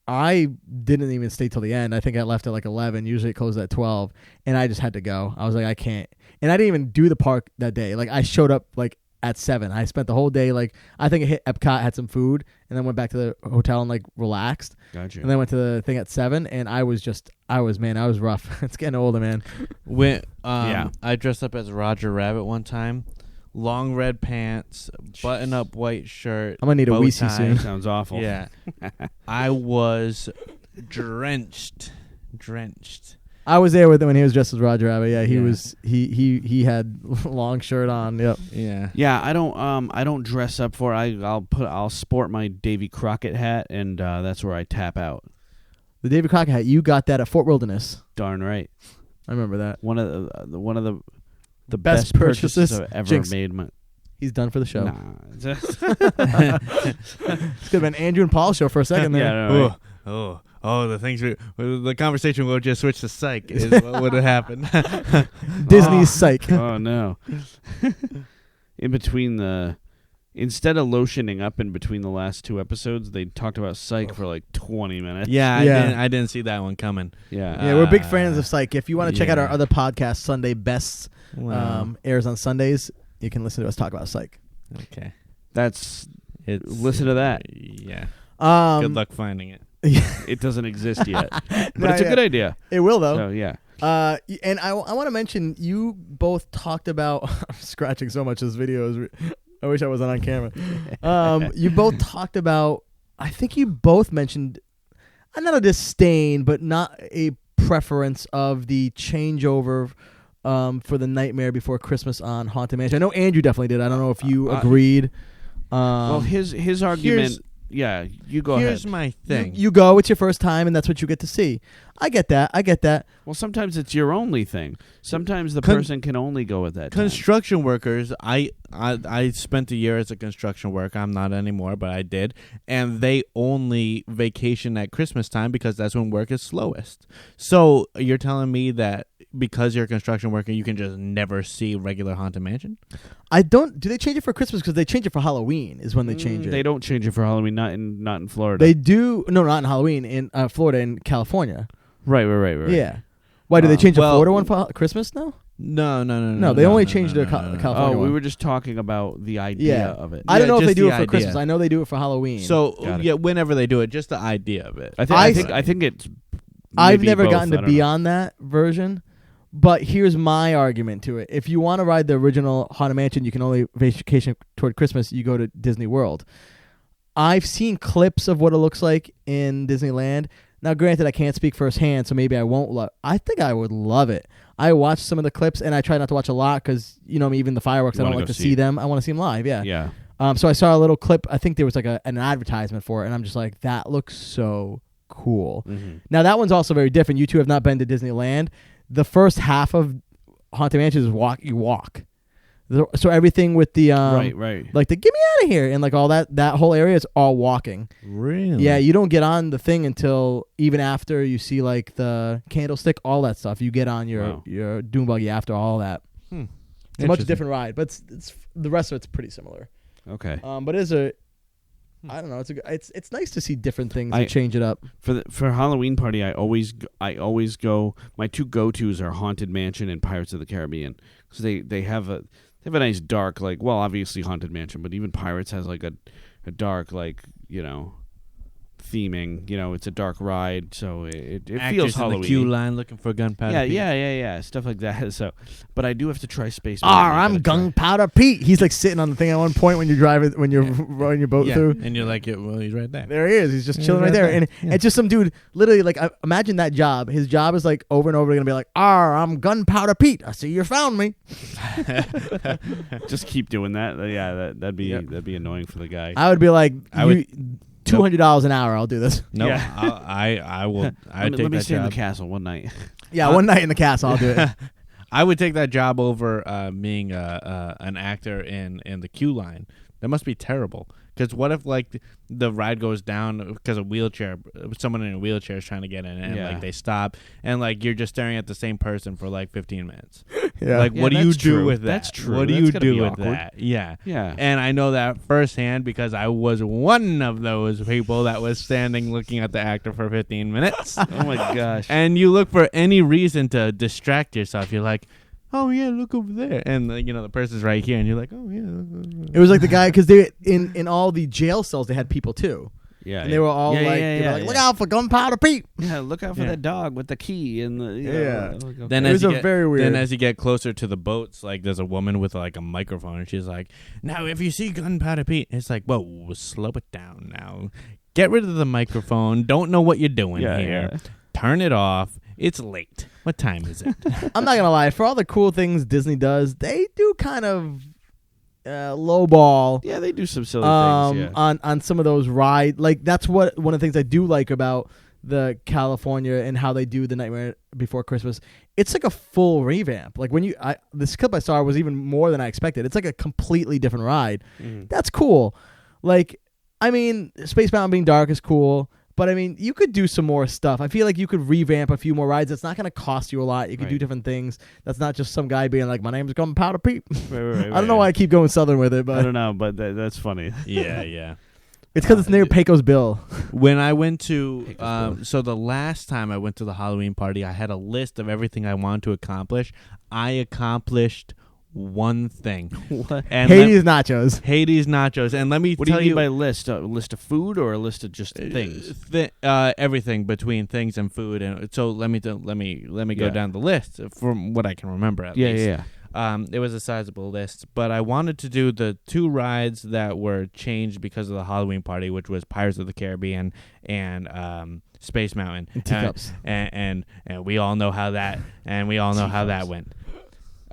I didn't even stay till the end. I think I left at like 11. Usually it closes at 12, and I just had to go. I was like, I can't. And I didn't even do the park that day. Like, I showed up like at 7. I spent the whole day, like, I think I hit Epcot, had some food, and then went back to the hotel and like relaxed. Gotcha. And then went to the thing at 7, and I was rough. It's getting older, man. I dressed up as Roger Rabbit one time. Long red pants, button-up white shirt. I'm gonna need a bow Weezy tie. soon. Sounds awful. Yeah. I was drenched. I was there with him when he was dressed as Roger Rabbit. Yeah, he Yeah. was. He had long shirt on. Yep. Yeah. Yeah, I don't dress up for it. I'll sport my Davy Crockett hat, and that's where I tap out. The David Crockett hat. You got that at Fort Wilderness. Darn right. I remember that. One of the Best best purchases purchases. I've ever Jinx. made. He's done for the show. Nah. It's could have been Andrew and Paul show for a second there. Yeah, no, right. The conversation will just switch to psych is what would have happened. Disney's Psych. Oh no. Instead of lotioning up in between the last 2 episodes, they talked about Psych for like 20 minutes. Yeah, Yeah. I didn't see that one coming. Yeah. Yeah, we're big fans of Psych. If you want to check out our yeah. other podcast, Sunday Bests, Wow. airs on Sundays. You can listen to us talk about Psych. Okay. Listen to that. Yeah. Good Good luck finding it. It doesn't exist yet. But No, it's a yeah. good idea. It will though. So yeah. And I want to mention you both talked about. I'm scratching so much. This video is. I wish I wasn't on camera. You both talked about. I think you both mentioned, not a disdain, but not a preference of the changeover for the Nightmare Before Christmas on Haunted Mansion. I know Andrew definitely did. I don't know if you agreed. Well, his argument. Yeah, you go ahead. Here's my thing. You go. It's your first time, and that's what you get to see. I get that. Well, sometimes it's your only thing. Sometimes the person can only go at that time. Construction workers, I spent a year as a construction worker. I'm not anymore, but I did. And they only vacation at Christmas time because that's when work is slowest. So you're telling me that because you're a construction worker, you can just never see regular Haunted Mansion? I don't. Do they change it for Christmas? Because they change it for Halloween. Is when they change it. They don't change it for Halloween. Not in Florida. They do. No, not in Halloween. In Florida and California. Right. Yeah. Why do they change the well, Florida one for Christmas? No. No. They only changed the California Oh, we one. were just talking about the idea Yeah. of it. I don't know if just they do the it for idea. Christmas. I know they do it for Halloween. So Got it. yeah, whenever they do it, just the idea of it. I think it's. I've maybe never both, gotten I to don't be know. on that version. But here's my argument to it. If you want to ride the original Haunted Mansion, you can only vacation toward Christmas. You go to Disney World. I've seen clips of what it looks like in Disneyland. Now, granted, I can't speak firsthand, so maybe I won't I think I would love it. I watched some of the clips, and I try not to watch a lot because, even the fireworks, I don't like to see them. I want to see them live, yeah. Yeah. So I saw a little clip. I think there was like an advertisement for it, and I'm just like, that looks so cool. Mm-hmm. Now, that one's also very different. You two have not been to Disneyland. The first half of Haunted Mansion is you walk. So everything with the right. like the get me out of here and like all that whole area is all walking. Really? Yeah, you don't get on the thing until even after you see like the candlestick, all that stuff. You get on your dune buggy after all that. It's a much different ride, but it's the rest of it's pretty similar. Okay. But I don't know. It's nice to see different things and change it up. For Halloween party, I always go. My 2 go-tos are Haunted Mansion and Pirates of the Caribbean because they have a nice dark obviously Haunted Mansion, but even Pirates has like a dark theming. You know, it's a dark ride, so it Actors feels in Halloween. the queue line looking for gunpowder. Yeah, stuff like that. So, but I do have to try Space. I'm Gunpowder Pete. He's like sitting on the thing at one point when you're driving, when you're rowing your boat through. And you're like, well, he's right there. There he is. He's just chilling right there. And it's just some dude, literally, like, imagine that job. His job is like over and over going to be like, I'm Gunpowder Pete. I see you found me. Just keep doing that. Yeah, that'd be annoying for the guy. I would be like, $200 an hour. I'll do this. No, Yeah. I will. Let me stay in the castle one night. Yeah, one night in the castle, I'll do it. I would take that job over being an actor in the queue line. That must be terrible. Because what if like the ride goes down because a wheelchair, someone in a wheelchair is trying to get in, and like they stop, and like you're just staring at the same person for like 15 minutes. Yeah. Like, what do you do with that? That's true. What do That's you gotta do be with awkward. that? Yeah. Yeah. And I know that firsthand because I was one of those people that was standing looking at the actor for 15 minutes. Oh my gosh. And you look for any reason to distract yourself. You're like, oh yeah, look over there, and the person's right here, and you're like, oh yeah. It was like the guy, because they in all the jail cells they had people too. Yeah, And they were all look out for Gunpowder Pete. Yeah, look out for that dog with the key and the Then It was very weird. Then as you get closer to the boats, like there's a woman with like a microphone, and she's like, now if you see Gunpowder Pete, it's like, whoa, slow it down now. Get rid of the microphone. Don't know what you're doing here. Yeah. Turn it off. It's late. What time is it? I'm not gonna lie. For all the cool things Disney does, they do kind of lowball. Yeah, they do some silly things. Yeah. on some of those rides. Like that's what one of the things I do like about the California and how they do the Nightmare Before Christmas. It's like a full revamp. Like when this clip I saw was even more than I expected. It's like a completely different ride. That's cool. Like, I mean, Space Mountain being dark is cool. But, I mean, you could do some more stuff. I feel like you could revamp a few more rides. It's not going to cost you a lot. You could do different things. That's not just some guy being like, my name's Gunpowder Pete. Right, I don't know why I keep going Southern with it. But I don't know, but that's funny. Yeah. It's because it's near Pecos Bill. When I went to, so the last time I went to the Halloween party, I had a list of everything I wanted to accomplish. I accomplished one thing. What? And Hades nachos. Hades nachos. And let me What tell do you mean by list? A list of food or a list of just things? Everything between things and food. And so let me go down the list from what I can remember at least. Yeah. It was a sizable list, but I wanted to do the two rides that were changed because of the Halloween party, which was Pirates of the Caribbean and Space Mountain. And teacups. And we all know how that that went.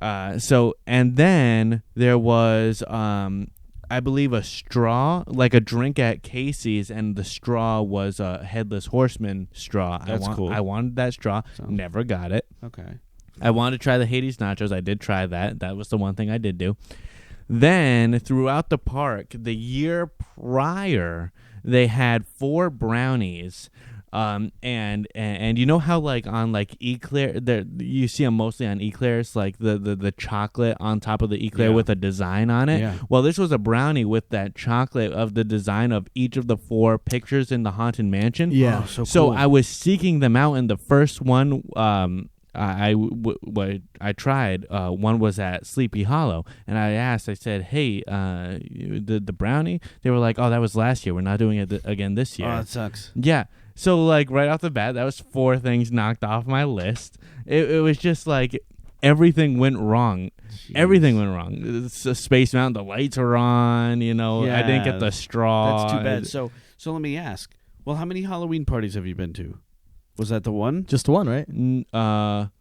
And then there was I believe a straw, like a drink at Casey's, and the straw was a Headless Horseman straw. That's cool. I wanted that straw. Never got it. Okay. I wanted to try the Hades nachos. I did try that. That was the one thing I did do. Then throughout the park, the year prior, they had 4 brownies. And you know how like on like Eclair, you see them mostly on Eclairs, like the chocolate on top of the Eclair with a design on it. Yeah. Well, this was a brownie with that chocolate of the design of each of the 4 pictures in the Haunted Mansion. Yeah. Oh, So cool. I was seeking them out, and the first one I tried. One was at Sleepy Hollow, and I asked. I said, "Hey, the brownie?" They were like, "Oh, that was last year. We're not doing it again this year." Oh, that sucks. Yeah. So like right off the bat, that was 4 things knocked off my list. It was just like everything went wrong. Jeez. Everything went wrong. It's a Space Mountain, the lights were on. I didn't get the straw. That's too bad. So let me ask. Well, how many Halloween parties have you been to? Was that the one? Just one, right?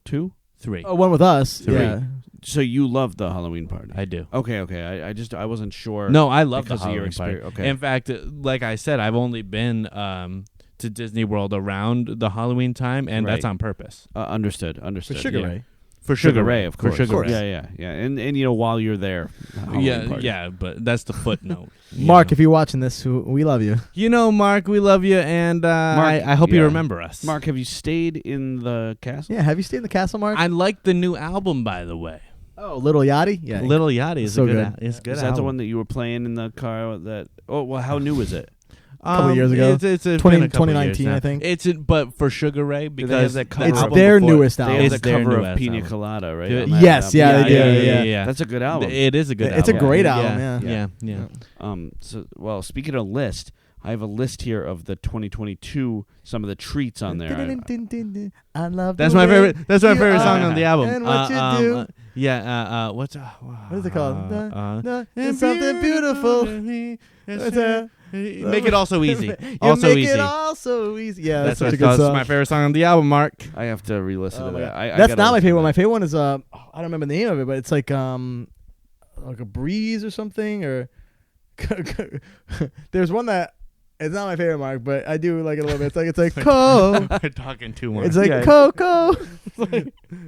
2, 3. Oh, one with us. 3. Yeah. So you love the Halloween party? I do. Okay. I wasn't sure. No, I love the because of your Halloween party. experience. Okay. In fact, like I said, I've only been to Disney World around the Halloween time, and that's on purpose. Understood. For Sugar Ray. For Sugar Ray, of course. For Sugar Ray. Yeah. And while you're there, Halloween party. Yeah, but that's the footnote. Mark, if you're watching this, we love you. Mark, we love you, and Mark, I hope you remember us. Mark, have you stayed in the castle? Yeah, have you stayed in the castle, Mark? I like the new album, by the way. Oh, Little Yachty? Yeah. Little Yachty is so a good. good. It's good. Is that the one that you were playing in the car? How new is it? A couple years ago. It's 2019, I think. But for Sugar Ray, because that cover it's album their before? newest They album. have It's the their cover of newest Pina album. Colada, right? Yeah. on that Yes, album. they do. Yeah. That's a good album. It is a good album. It's a great Yeah. album, yeah. Yeah. Speaking of list, I have a list here of the 2022, some of the treats on there. I love That's the my way favorite. That's my you favorite are song on the album. And what you do. What's What is it called? It's something beautiful. Make it all so easy. You Also make easy. it all so easy. Yeah, that's such what a good song. my favorite song on the album, Mark. I have to re-listen Oh to my that. God. I That's gotta not my listen favorite to one. My that. favorite one is I don't remember the name of it, but it's like a breeze or something or there's one that it's not my favorite, Mark, but I do like it a little bit. It's like Co. We're talking too much. It's like Yeah. Coco.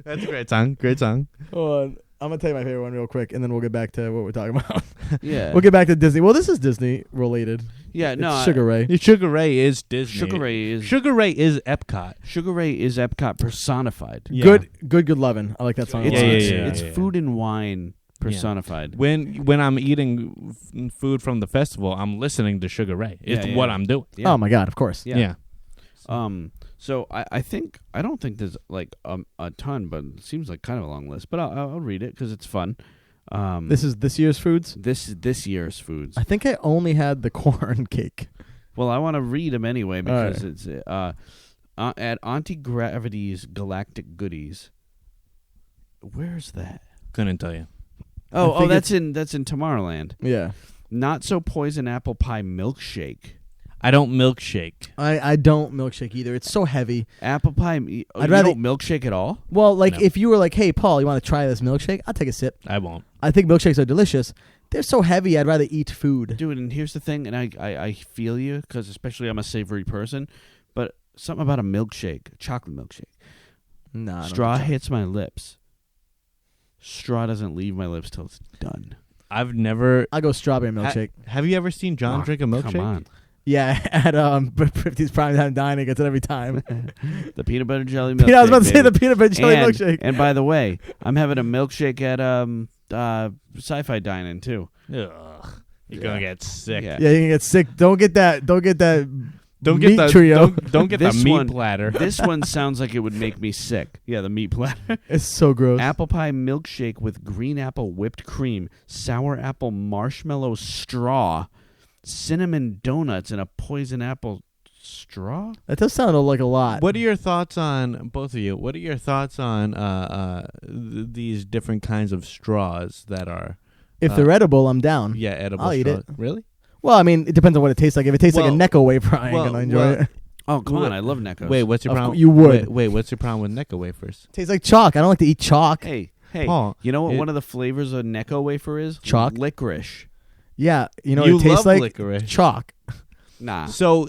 That's a great song. Great song. Hold on. I'm gonna tell you my favorite one real quick, and then we'll get back to what we're talking about. Yeah. We'll get back to Disney. Well, this is Disney related. Yeah, It's no. Sugar Ray. Sugar Ray is Disney. Sugar Ray is Sugar Ray is Epcot. Sugar Ray is Epcot personified. Yeah. Good lovin'. I like that song. It's, a lot. it's food and wine personified. When I'm eating food from the festival, I'm listening to Sugar Ray. It's what I'm doing. Yeah. Oh my God! Of course. Yeah. So I don't think there's like a ton, but it seems like kind of a long list. But I'll read it because it's fun. This is this year's foods. This year's foods. I think I only had the corn cake. Well, I want to read them anyway because right. it's at Auntie Gravity's Galactic Goodies. Where's that? Couldn't tell you. Oh, that's in Tomorrowland. Yeah. Not so poison apple pie milkshake. I don't milkshake. I don't milkshake either. It's so heavy. Apple pie. You rather- don't milkshake at all. Well, like No. if you were like, "Hey, Paul, you want to try this milkshake?" I'll take a sip. I won't. I think milkshakes are delicious. They're so heavy. I'd rather eat food. Dude, and here's the thing, and I feel you because especially I'm a savory person, but something about a milkshake, chocolate milkshake. Nah. Straw hits my lips. Straw doesn't leave my lips till it's done. I've never. I'll go strawberry milkshake. Have you ever seen John drink a milkshake? Come on. Yeah, at 50's Primetime Dining, gets it every time. The peanut butter jelly milkshake. I was about to say baby. the peanut butter jelly and, milkshake. And by the way, I'm having a milkshake at Sci-Fi Dining too. Ugh. You're gonna get sick. Yeah. Yeah, you can get sick. Don't get that. Don't get Don't meat trio. Don't get the This meat one- platter. This one sounds like it would make me sick. Yeah, the meat platter. It's so gross. Apple pie milkshake with green apple whipped cream, sour apple marshmallow straw, cinnamon donuts, and a poison apple straw. That does sound like a lot. What are your thoughts on both of you? What are your thoughts on these different kinds of straws that are? If they're edible, I'm down. Yeah, edible. I'll eat straws. it. Really? Well, I mean, it depends on what it tastes like. If it tastes like a Necco wafer, I ain't gonna enjoy it. Oh, come on. I love Neckos. Wait, what's your Of problem? you would. Wait, what's your problem with Necco wafers? Tastes like chalk. I don't like to eat chalk. Hey, Paul, you know what it- one of the flavors of Necco wafer is? Chalk? Licorice. Yeah, you know You what it tastes love like? licorice. Chalk. Nah. So,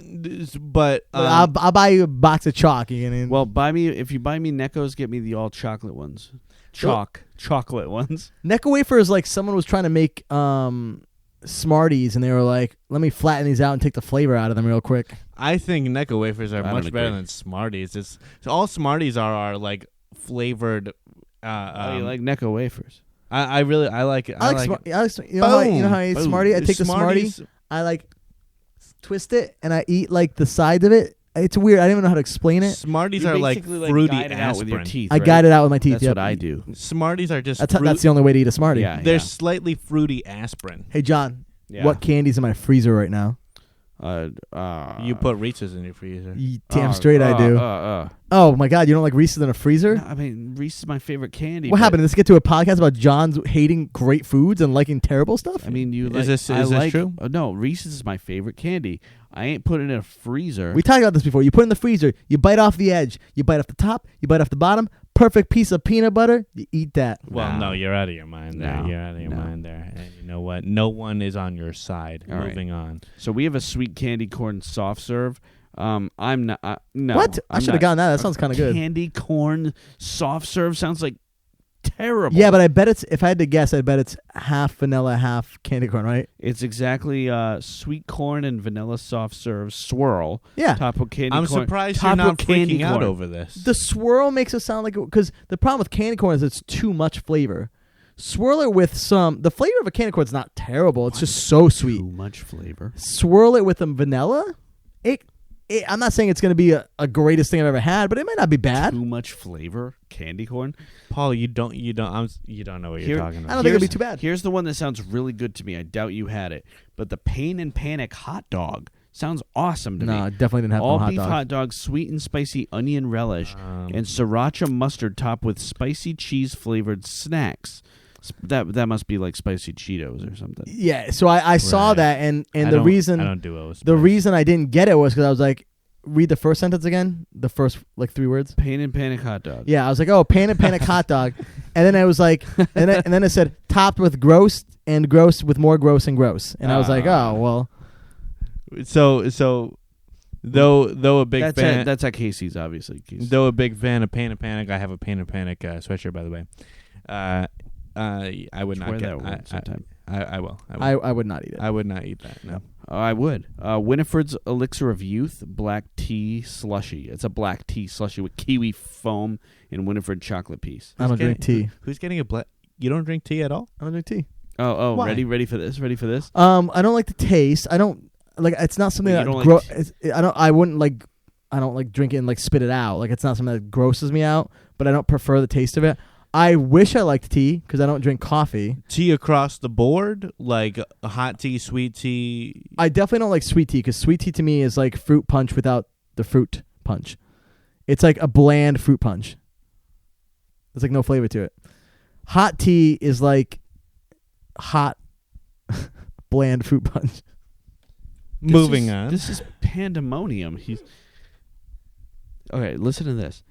but I'll buy you a box of chalk. You know? Well, if you buy me Neckos, get me the all chocolate ones. Chocolate ones. Necco wafer is like someone was trying to make Smarties, and they were like, "Let me flatten these out and take the flavor out of them real quick." I think Necco wafers are I don't much better agree. than Smarties. All Smarties are like flavored. You like Necco wafers? I like it. I like you know how I eat Boom. Smartie? I take the Smartie, Smarties- I like twist it, and I eat like the side of it. It's weird. I don't even know how to explain it. Smarties You are like basically, fruity guide it out with your aspirin. teeth. I right? guide it out with my teeth. That's yep. what I do. Smarties are just That's the only way to eat a Smartie. Yeah. They're slightly fruity asprin. Hey, John, Yeah. what candy's in my freezer right now? You put Reese's in your freezer. Damn straight I do. Oh, my God. You don't like Reese's in a freezer? No, I mean, Reese is my favorite candy. What but- happened? Let's get to a podcast about John's hating great foods and liking terrible stuff? I mean, you Is like. this- I is this like, true? No, Reese's is my favorite candy. I ain't putting it in a freezer. We talked about this before. You put it in the freezer. You bite off the edge. You bite off the top. You bite off the bottom. Perfect piece of peanut butter. You eat that. Well, No. no, you're out of your mind there. No. You're out of your No. mind there. And you know what? No one is on your side. All right. Moving on. So we have a sweet candy corn soft serve. I'm not. No. What? I I'm should have not- gotten that. That sounds kind of good. Candy corn soft serve sounds like terrible. Yeah, but I bet it's, if I had to guess, I bet it's half vanilla, half candy corn, right? It's exactly sweet corn and vanilla soft serve swirl. Yeah. Top of candy I'm corn. surprised top you're not of candy freaking out corn. over this. The swirl makes it sound like, because the problem with candy corn is it's too much flavor. Swirl it with the flavor of a candy corn is not terrible. It's just so sweet. Too much flavor. Swirl it with some vanilla. I'm not saying it's going to be a greatest thing I've ever had, but it might not be bad. Too much flavor. Candy corn. Paul, you don't know what you're talking I about. don't think it'd be too bad. Here's the one that sounds really good to me. I doubt you had it, but the Pain and Panic hot dog Sounds awesome to me. No, it definitely didn't have All no hot beef dog. hot dog, sweet and spicy onion relish, and sriracha mustard topped with spicy cheese flavored snacks. That must be like spicy Cheetos or something. Yeah, so I saw Right. that, and I the don't- reason I don't do O's. the reason I didn't get it was because I was like, read the first sentence again, the first like 3 words. Pain and panic hot dog. Yeah, I was like, oh, pan and panic hot dog, and then I was like, and then it said topped with gross and gross with more gross and gross, and I was like, oh well, So though a big fan That's at Casey's, obviously. Casey's. though a big fan of Pain and Panic, I have a Pain and Panic sweatshirt, by the way. I would not Wear get that one sometime. I will. I would not eat it. I would not eat that. No. I would. Winifred's Elixir of Youth black tea slushy. It's a black tea slushy with kiwi foam and Winifred chocolate piece. I don't drink tea. Who's getting a black? You don't drink tea at all? I don't drink tea. Oh, Why? ready for this? Ready for this? I don't like the taste. I don't like. It's not something Wait, that you don't like I wouldn't like. I don't like drink it and like spit it out. Like it's not something that grosses me out. But I don't prefer the taste of it. I wish I liked tea because I don't drink coffee. Tea across the board, like a hot tea, sweet tea. I definitely don't like sweet tea because sweet tea to me is like fruit punch without the fruit punch. It's like a bland fruit punch. There's like no flavor to it. Hot tea is like hot, bland fruit punch. Moving on. This is pandemonium. Okay, listen to this.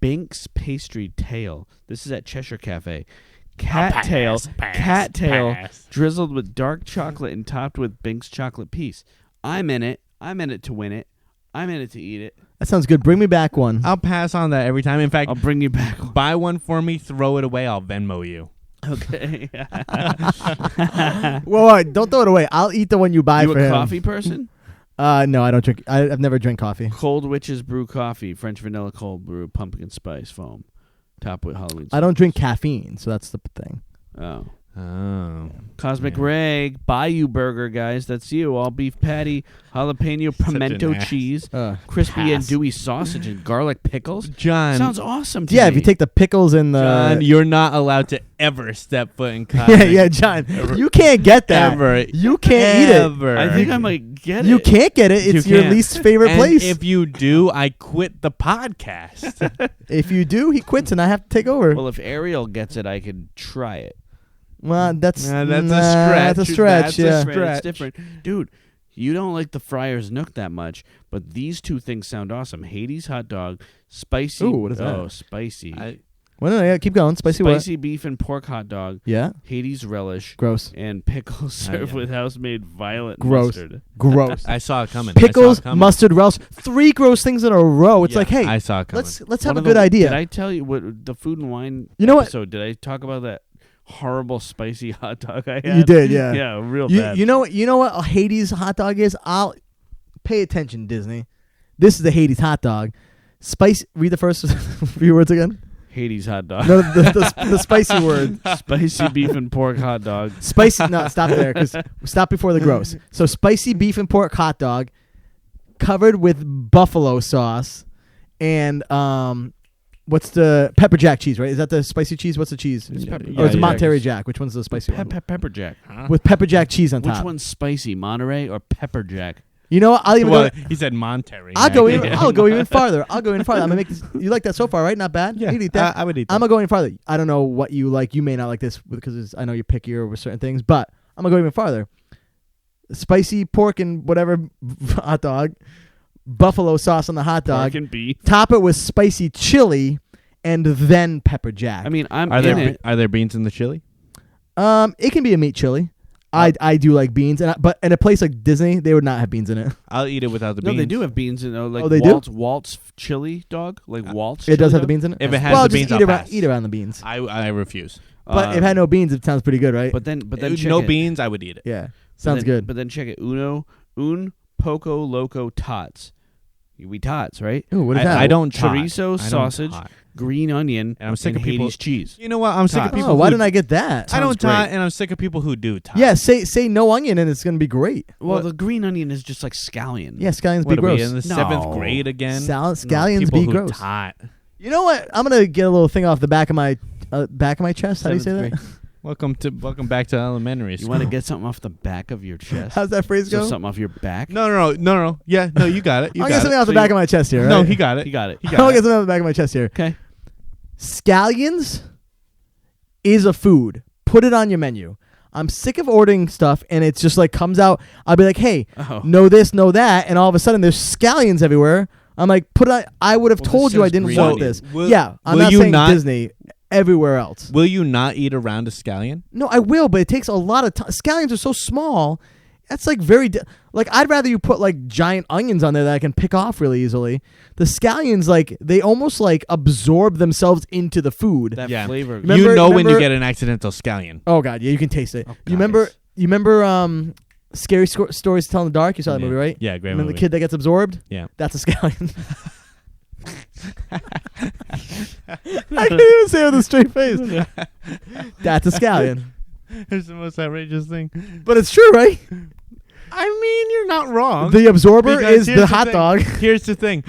Bink's pastry tail. This is at Cheshire Cafe. Cat tail drizzled with dark chocolate and topped with Bink's chocolate piece. I'm in it. I'm in it to win it. I'm in it to eat it. That sounds good. Bring me back one. I'll pass on that every time. In fact, I'll bring you back. buy one for me, throw it away. I'll Venmo you. Okay. Whoa, don't throw it away. I'll eat the one you buy You for a him. coffee person? No, I don't drink. I've never drank coffee. Cold Witch's Brew coffee, French vanilla cold brew, pumpkin spice foam, top with Halloween. I don't drink caffeine, so that's the thing. Oh. Oh. Cosmic Yeah. Ray, Bayou Burger, guys. That's you. All beef patty, jalapeno, pimento an ass. cheese, crispy and Pass. dewy sausage, and garlic pickles. John. Sounds awesome to Yeah, me. if you take the pickles and the John, you're not allowed to ever step foot in Cosmic. yeah, John, you can't get that. Ever. You can't eat Ever. I think I might get it. You it. can't get it. It's You your can't. least favorite And place. if you do, I quit the podcast. If you do, he quits and I have to take over. Well, if Ariel gets it, I could try it. Well, that's Nah, that's a nah, stretch. That's a stretch. That's a Yeah. stretch. It's different. Dude, you don't like the Friar's Nook that much, but these two things sound awesome. Hades hot dog, spicy. Ooh, what is that? Oh, spicy. Well, no, yeah, keep going. Spicy what? Spicy beef and pork hot dog, Yeah. Hades relish, Gross. and pickles served yeah. with house-made violet Gross. mustard. Gross. I saw it coming. Pickles, I saw it coming. mustard, relish. 3 gross things in a row. It's Yeah, like, hey, I saw it coming. let's have One a of good the- idea. Did I tell you what the food and wine You know what? episode? Did I talk about that horrible spicy hot dog I had? You did, yeah. Yeah, real You, bad. you know what? You know what a Hades hot dog is? I'll pay attention, Disney. This is the Hades hot dog. Spicy. Read the first few words again. Hades hot dog. No, the spicy word. Spicy beef and pork hot dog. Spicy. No, stop there. Because stop before the gross. So spicy beef and pork hot dog, covered with buffalo sauce, and what's the pepper jack cheese? Right? Is that the spicy cheese? What's the cheese? It's pepper- Or is it yeah, Monterey Jack? Which one's the spicy one? Pepper jack. With pepper jack cheese on top. Which one's spicy, Monterey or pepper jack? You know what? I'll even Well, go. he said Monterey. I'll go Jack. even. I'll go even farther. I'll go even farther. I'm gonna make this. You like that so far, right? Not bad. Yeah, You'd eat that. I would eat that. I'm gonna go even farther. I don't know what you like. You may not like this because I know you're pickier over certain things, but I'm gonna go even farther. Spicy pork and whatever hot dog, buffalo sauce on the hot dog. Pork and beef. Top it with spicy chili, and then pepper jack. I mean, I'm Are in there it. are there beans in the chili? it can be a meat chili. I do like beans, but in a place like Disney, they would not have beans in it. I'll eat it without the No, beans. they do have beans in like Oh, they do? Walt's chili dog, like Walt's. It does chili have the dog? beans in it. If it has well, the just beans, eat I'll around, pass. eat around the beans. I refuse. But if it had no beans, it sounds pretty good, right? But then No check it. beans, I would eat it. Yeah, But sounds then- good. But then check it. Un poco loco tots. We tots, right? Ooh, what is I, that? I don't tot. Chorizo, I don't sausage, tot. green onion, And I'm sick of people- Hades cheese. You know what? I'm sick of Tots. people. Oh, why who- didn't I get that? I don't Sounds tot, great. and I'm sick of people who do tot. Yeah, say no onion and it's gonna be great. Well, What? the green onion is just like scallion. Yeah, scallions What be are we gross. in the No. 7th grade again? Scallions people be who gross. Tot. You know what? I'm gonna get a little thing off the back of my chest. How do you say 7th that? Welcome back to elementary You school. want to get something off the back of your chest? How's that phrase So go? something off your back? No. Yeah, no, you got it. I'll get something off the back of my chest here. No, right? he got it. You got it. He I'll got get it. something off the back of my chest here. Okay. Scallions is a food. Put it on your menu. I'm sick of ordering stuff and it's just like comes out. I'll be like, hey, Oh. know this, know that, and all of a sudden there's scallions everywhere. I'm like, put it on. I would have Well, told this you I says didn't green want onion. this. Will- Yeah, I'm will not you saying not- Disney. Everywhere else. Will you not eat around a scallion? No, I will, but it takes a lot of time. Scallions are so small. That's like like I'd rather you put like giant onions on there that I can pick off really easily. The scallions, like they almost like absorb themselves into the food. That Yeah. flavor. Remember- you know when you remember- get an accidental scallion. Oh god, yeah, you can taste it. Oh, You remember? guys. You remember? Scary Stories to Tell in the Dark. You saw that movie, right? Yeah, great Remember movie. the kid that gets absorbed? Yeah. That's a scallion. I can't even say it with a straight face. That's a scallion. It's the most outrageous thing. But it's true, right? I mean, you're not wrong. The absorber Because is here's the hot thing. dog. Here's the thing.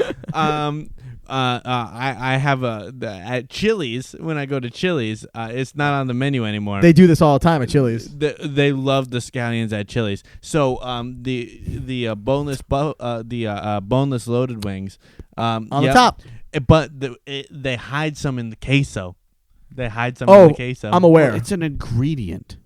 I have at Chili's, when I go to Chili's, it's not on the menu anymore. They do this all the time at Chili's. They love the scallions at Chili's. So the boneless boneless loaded wings On the top. but they hide some in the queso. They hide some Oh, in the queso. I'm aware. It's an ingredient.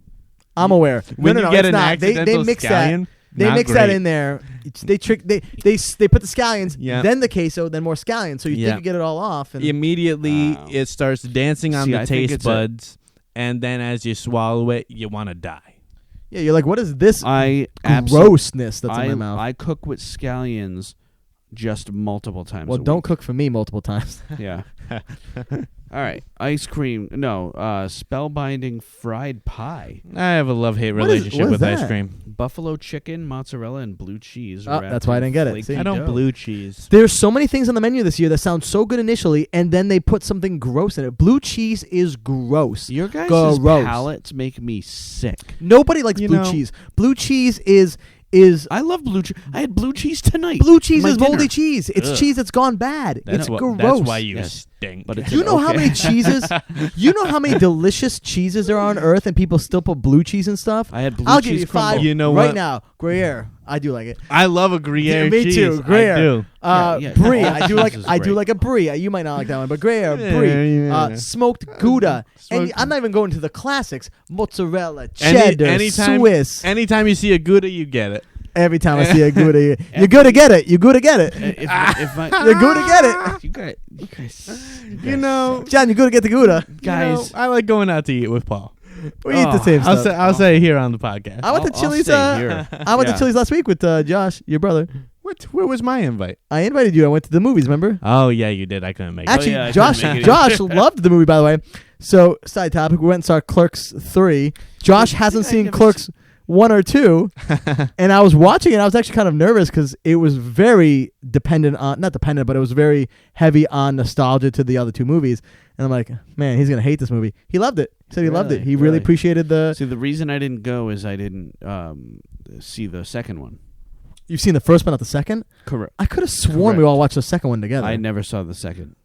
I'm aware. When no, you no, get it's an not. They accidental mix that. scallion, They not mix that great. in there. They put the scallions, Yeah. then the queso, then more scallions. So you Yeah. think you get it all off. And Immediately, Wow. it starts dancing on See, the I think taste it's a- buds, and then as you swallow it, you want to die. yeah, you're like, what is this I grossness that's in my mouth? I cook with scallions just multiple times. Well, a don't week. cook for me multiple times. Yeah. All right. Ice cream. No. Spellbinding fried pie. I have a love-hate What is- relationship what is with ice that? cream. Buffalo chicken, mozzarella, and blue cheese. Oh, wrapped that's why I in didn't get it. flaky See? I don't dough. blue cheese. There's so many things on the menu this year that sound so good initially, and then they put something gross in it. Blue cheese is gross. Your guys' Gross. palates make me sick. Nobody likes You blue know- cheese. Blue cheese is I love blue cheese. I had blue cheese tonight. blue cheese My is moldy dinner. cheese. It's Ugh. cheese that's gone bad. It's gross. That's why you Yes. stink. But it's Do you know how okay. many cheeses? You know how many delicious cheeses there are on Earth, and people still put blue cheese and stuff. I had blue I'll cheese give you crumble. 5 You know right what? now. Gruyere, I do like it. I love a Gruyere Yeah, me cheese. too. Gruyere. I do. Yeah, Brie, all I do cheese like. is I do great. like a brie. You might not like that one, but Gruyere, Yeah, brie, yeah. smoked Gouda, and Smoked- I'm not even going to the classics: mozzarella, Any- cheddar, anytime- Swiss. Anytime you see a Gouda, you get it. Every time I see a Gouda, you're good to get it. You're good to get it. If I, You're good to get it. you guys, You know, John, you're good to get the Gouda. guys. I like going out to eat with Paul. We eat the Oh, same I'll stuff. say I'll say it here on the podcast. I went to I'll Chili's. stay here. I went Yeah. to Chili's last week with Josh, your brother. Where was my invite? I invited you. I went to the movies. Remember? Oh yeah, you did. I couldn't make it. Actually, yeah, I Josh couldn't make it Josh loved the movie, by the way. So, side topic, we went and saw Clerks 3. Josh hasn't I seen never Clerks 1 or 2, and I was watching it. I was actually kind of nervous because it was very dependent on, not dependent, but it was very heavy on nostalgia to the other two movies. And I'm like, man, he's going to hate this movie. He loved it. He said he loved it. Really? He really Really? appreciated the... See, the reason I didn't go is I didn't see the second one. You've seen the first one, not the second? Correct. I could have sworn we Correct. all watched the second one together. I never saw the second.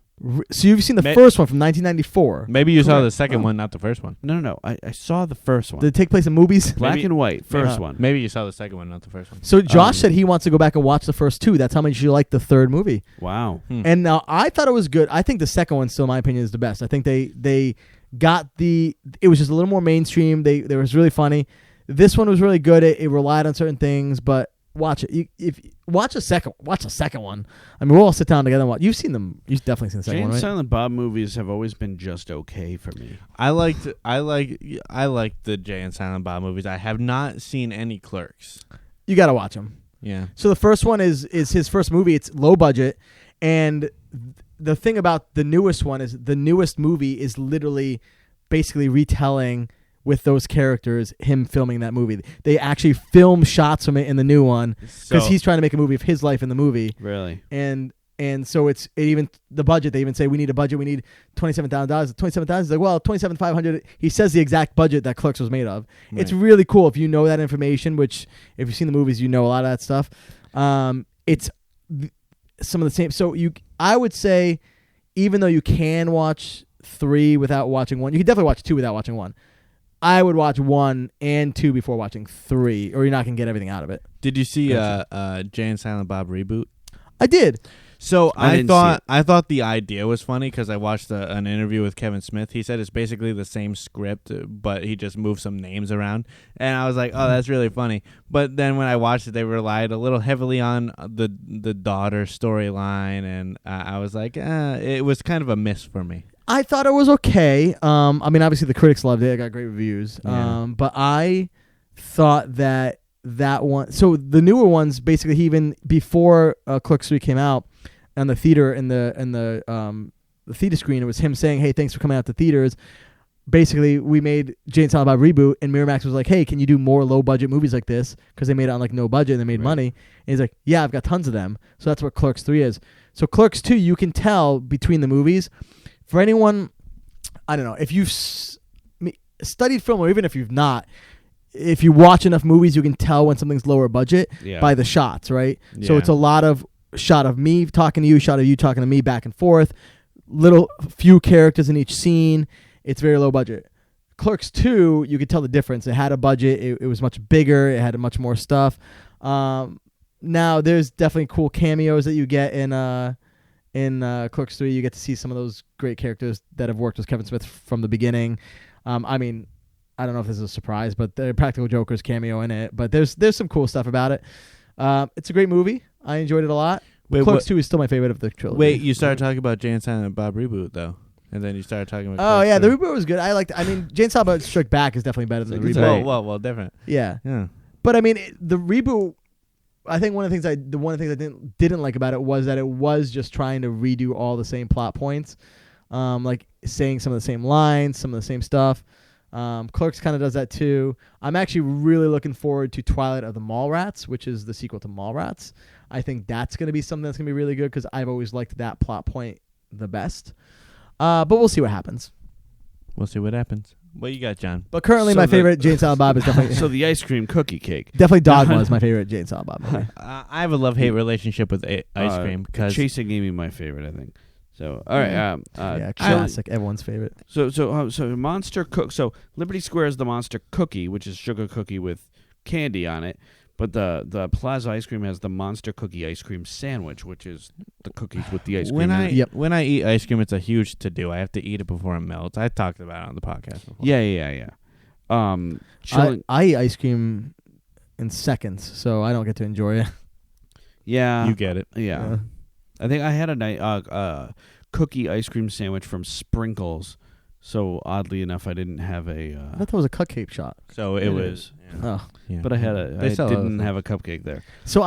So you've seen the May- first one from 1994. Maybe you saw Correct. the second Oh. one, not the first one. No. I saw the first one. Did it take place in movies? Black Maybe- and white, first maybe- one. Maybe you saw the second one, not the first one. So Josh Um, said he wants to go back and watch the first two. That's how much you like the third movie. Wow. And now I thought it was good. I think the second one, still in my opinion, is the best. I think they got it was just a little more mainstream. They was really funny. This one was really good. It relied on certain things, but watch it. Watch the second one. I mean, we'll all sit down together and watch. You've seen them. You've definitely seen the second Jay one, and right? Silent Bob movies have always been just okay for me. I liked the Jay and Silent Bob movies. I have not seen any Clerks. You got to watch them. Yeah. So the first one is his first movie. It's low budget, and the thing about the newest one is the newest movie is literally basically retelling with those characters, him filming that movie. They actually film shots from it in the new one because he's trying to make a movie of his life in the movie. Really? And so it even the budget. They even say we need a budget. We need $27,000. $27,000 is like, well, $27,500. He says the exact budget that Clerks was made of. Right. It's really cool if you know that information. Which if you've seen the movies, you know a lot of that stuff. It's some of the same. So I would say, even though you can watch 3 without watching 1, you can definitely watch 2 without watching 1. I would watch 1 and 2 before watching 3, or you're not gonna get everything out of it. Did you see Jay and Silent Bob reboot? I did. So I thought the idea was funny because I watched an interview with Kevin Smith. He said it's basically the same script, but he just moved some names around, and I was like, "Oh, that's really funny." But then when I watched it, they relied a little heavily on the daughter storyline, and I was like, it was kind of a miss for me. I thought it was okay. I mean, obviously the critics loved it. It got great reviews. Yeah. But I thought that one. So the newer ones, basically, even before Clerks 3 came out, on the theater in the theater screen, it was him saying, "Hey, thanks for coming out to theaters." Basically, we made Jay and Silent Bob reboot, and Miramax was like, "Hey, can you do more low budget movies like this?" Because they made it on like no budget and they made money. And he's like, "Yeah, I've got tons of them." So that's what Clerks 3 is. So Clerks 2, you can tell between the movies. For anyone, I don't know, if you've studied film, or even if you've not, if you watch enough movies, you can tell when something's lower budget by the shots, right? Yeah. So it's a lot of shot of me talking to you, shot of you talking to me, back and forth, little few characters in each scene. It's very low budget. Clerks 2, you could tell the difference. It had a budget. It was much bigger. It had much more stuff. Now, there's definitely cool cameos that you get in Clerks 3. You get to see some of those great characters that have worked with Kevin Smith from the beginning. I mean, I don't know if this is a surprise, but the Practical Joker's cameo in it. But there's some cool stuff about it. It's a great movie. I enjoyed it a lot. Clerks 2 is still my favorite of the trilogy. Wait, you started talking about Jay and Silent Bob reboot though, and then you started talking about. Oh Clerks yeah, 2. the reboot was good. I mean, Jay and Silent Bob Strike Back is definitely better than the reboot. Well, different. Yeah. Yeah. But I mean, the reboot. I think one of the things I didn't like about it was that it was just trying to redo all the same plot points, like saying some of the same lines, some of the same stuff. Clerks kind of does that too. I'm actually really looking forward to Twilight of the Mallrats, which is the sequel to Mallrats. I think that's going to be something that's going to be really good because I've always liked that plot point the best. But we'll see what happens. We'll see what happens. What you got, John? But currently, my favorite Jay and Silent Bob is definitely So the ice cream cookie cake. definitely Dogma is my favorite Jay and Silent Bob movie. I have a love-hate relationship with ice cream because Chasing Amy, my favorite, I think. So all right, yeah, classic, everyone's favorite. So Monster Cook. So Liberty Square is the Monster Cookie, which is sugar cookie with candy on it. But the Plaza ice cream has the Monster Cookie ice cream sandwich, which is the cookies with the ice cream. When I eat ice cream, it's a huge to-do. I have to eat it before it melts. I talked about it on the podcast before. Yeah. I eat ice cream in seconds, so I don't get to enjoy it. Yeah, you get it. Yeah. I think I had a cookie ice cream sandwich from Sprinkles. So oddly enough, I didn't have a. I thought that was a cupcake shop. So it was. Yeah. Oh, yeah. But I didn't have a cupcake there. So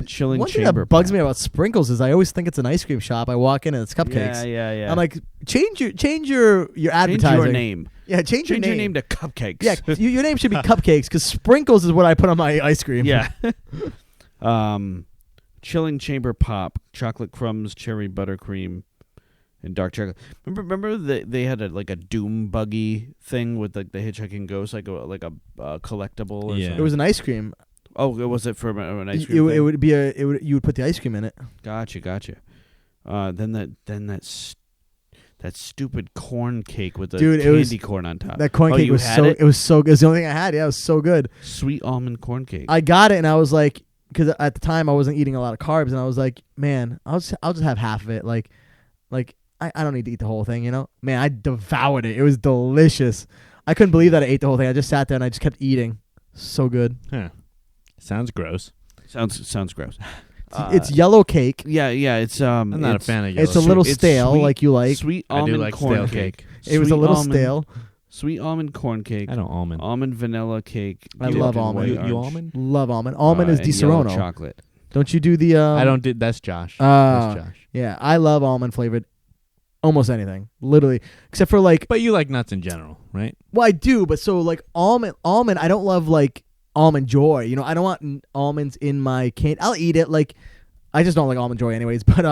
Chilling one thing chamber that bugs pop. me about Sprinkles is I always think it's an ice cream shop. I walk in and it's cupcakes. Yeah. I'm like, change your advertising. Change your name. Yeah, change your name to Cupcakes. Yeah, your name should be Cupcakes because Sprinkles is what I put on my ice cream. Yeah. Chilling chamber pop, chocolate crumbs, cherry buttercream, and dark chocolate. Remember they had a doom buggy thing with like the hitchhiking ghost, like a collectible. Or something? It was an ice cream. Oh, was it for an ice cream? It would be you would put the ice cream in it. Gotcha. Then that stupid corn cake with the candy corn on top. That corn cake was so. It was so good. It was the only thing I had. Yeah, it was so good. Sweet almond corn cake. I got it and I was like, because at the time I wasn't eating a lot of carbs, and I was like, man, I'll just have half of it. Like I don't need to eat the whole thing, you know. Man, I devoured it. It was delicious. I couldn't believe that I ate the whole thing. I just sat there and I just kept eating. So good. Huh. Sounds gross. Sounds gross. It's yellow cake. Yeah. It's I'm not a fan of yellow. It's a little stale, like you like. Sweet I do almond like corn stale cake. It was a little stale. Sweet almond corn cake. I don't almond. Almond vanilla cake. I love almond. You almond? Love almond. Almond is Di yellow Serono. chocolate. Don't you do the? I don't do. That's Josh. That's Josh. Yeah, I love almond flavored. Almost anything, literally, except for like. But you like nuts in general, right? Well, I do, but so like almond. I don't love like almond joy. You know, I don't want almonds in my candy. I'll eat it. Like, I just don't like almond joy, anyways. But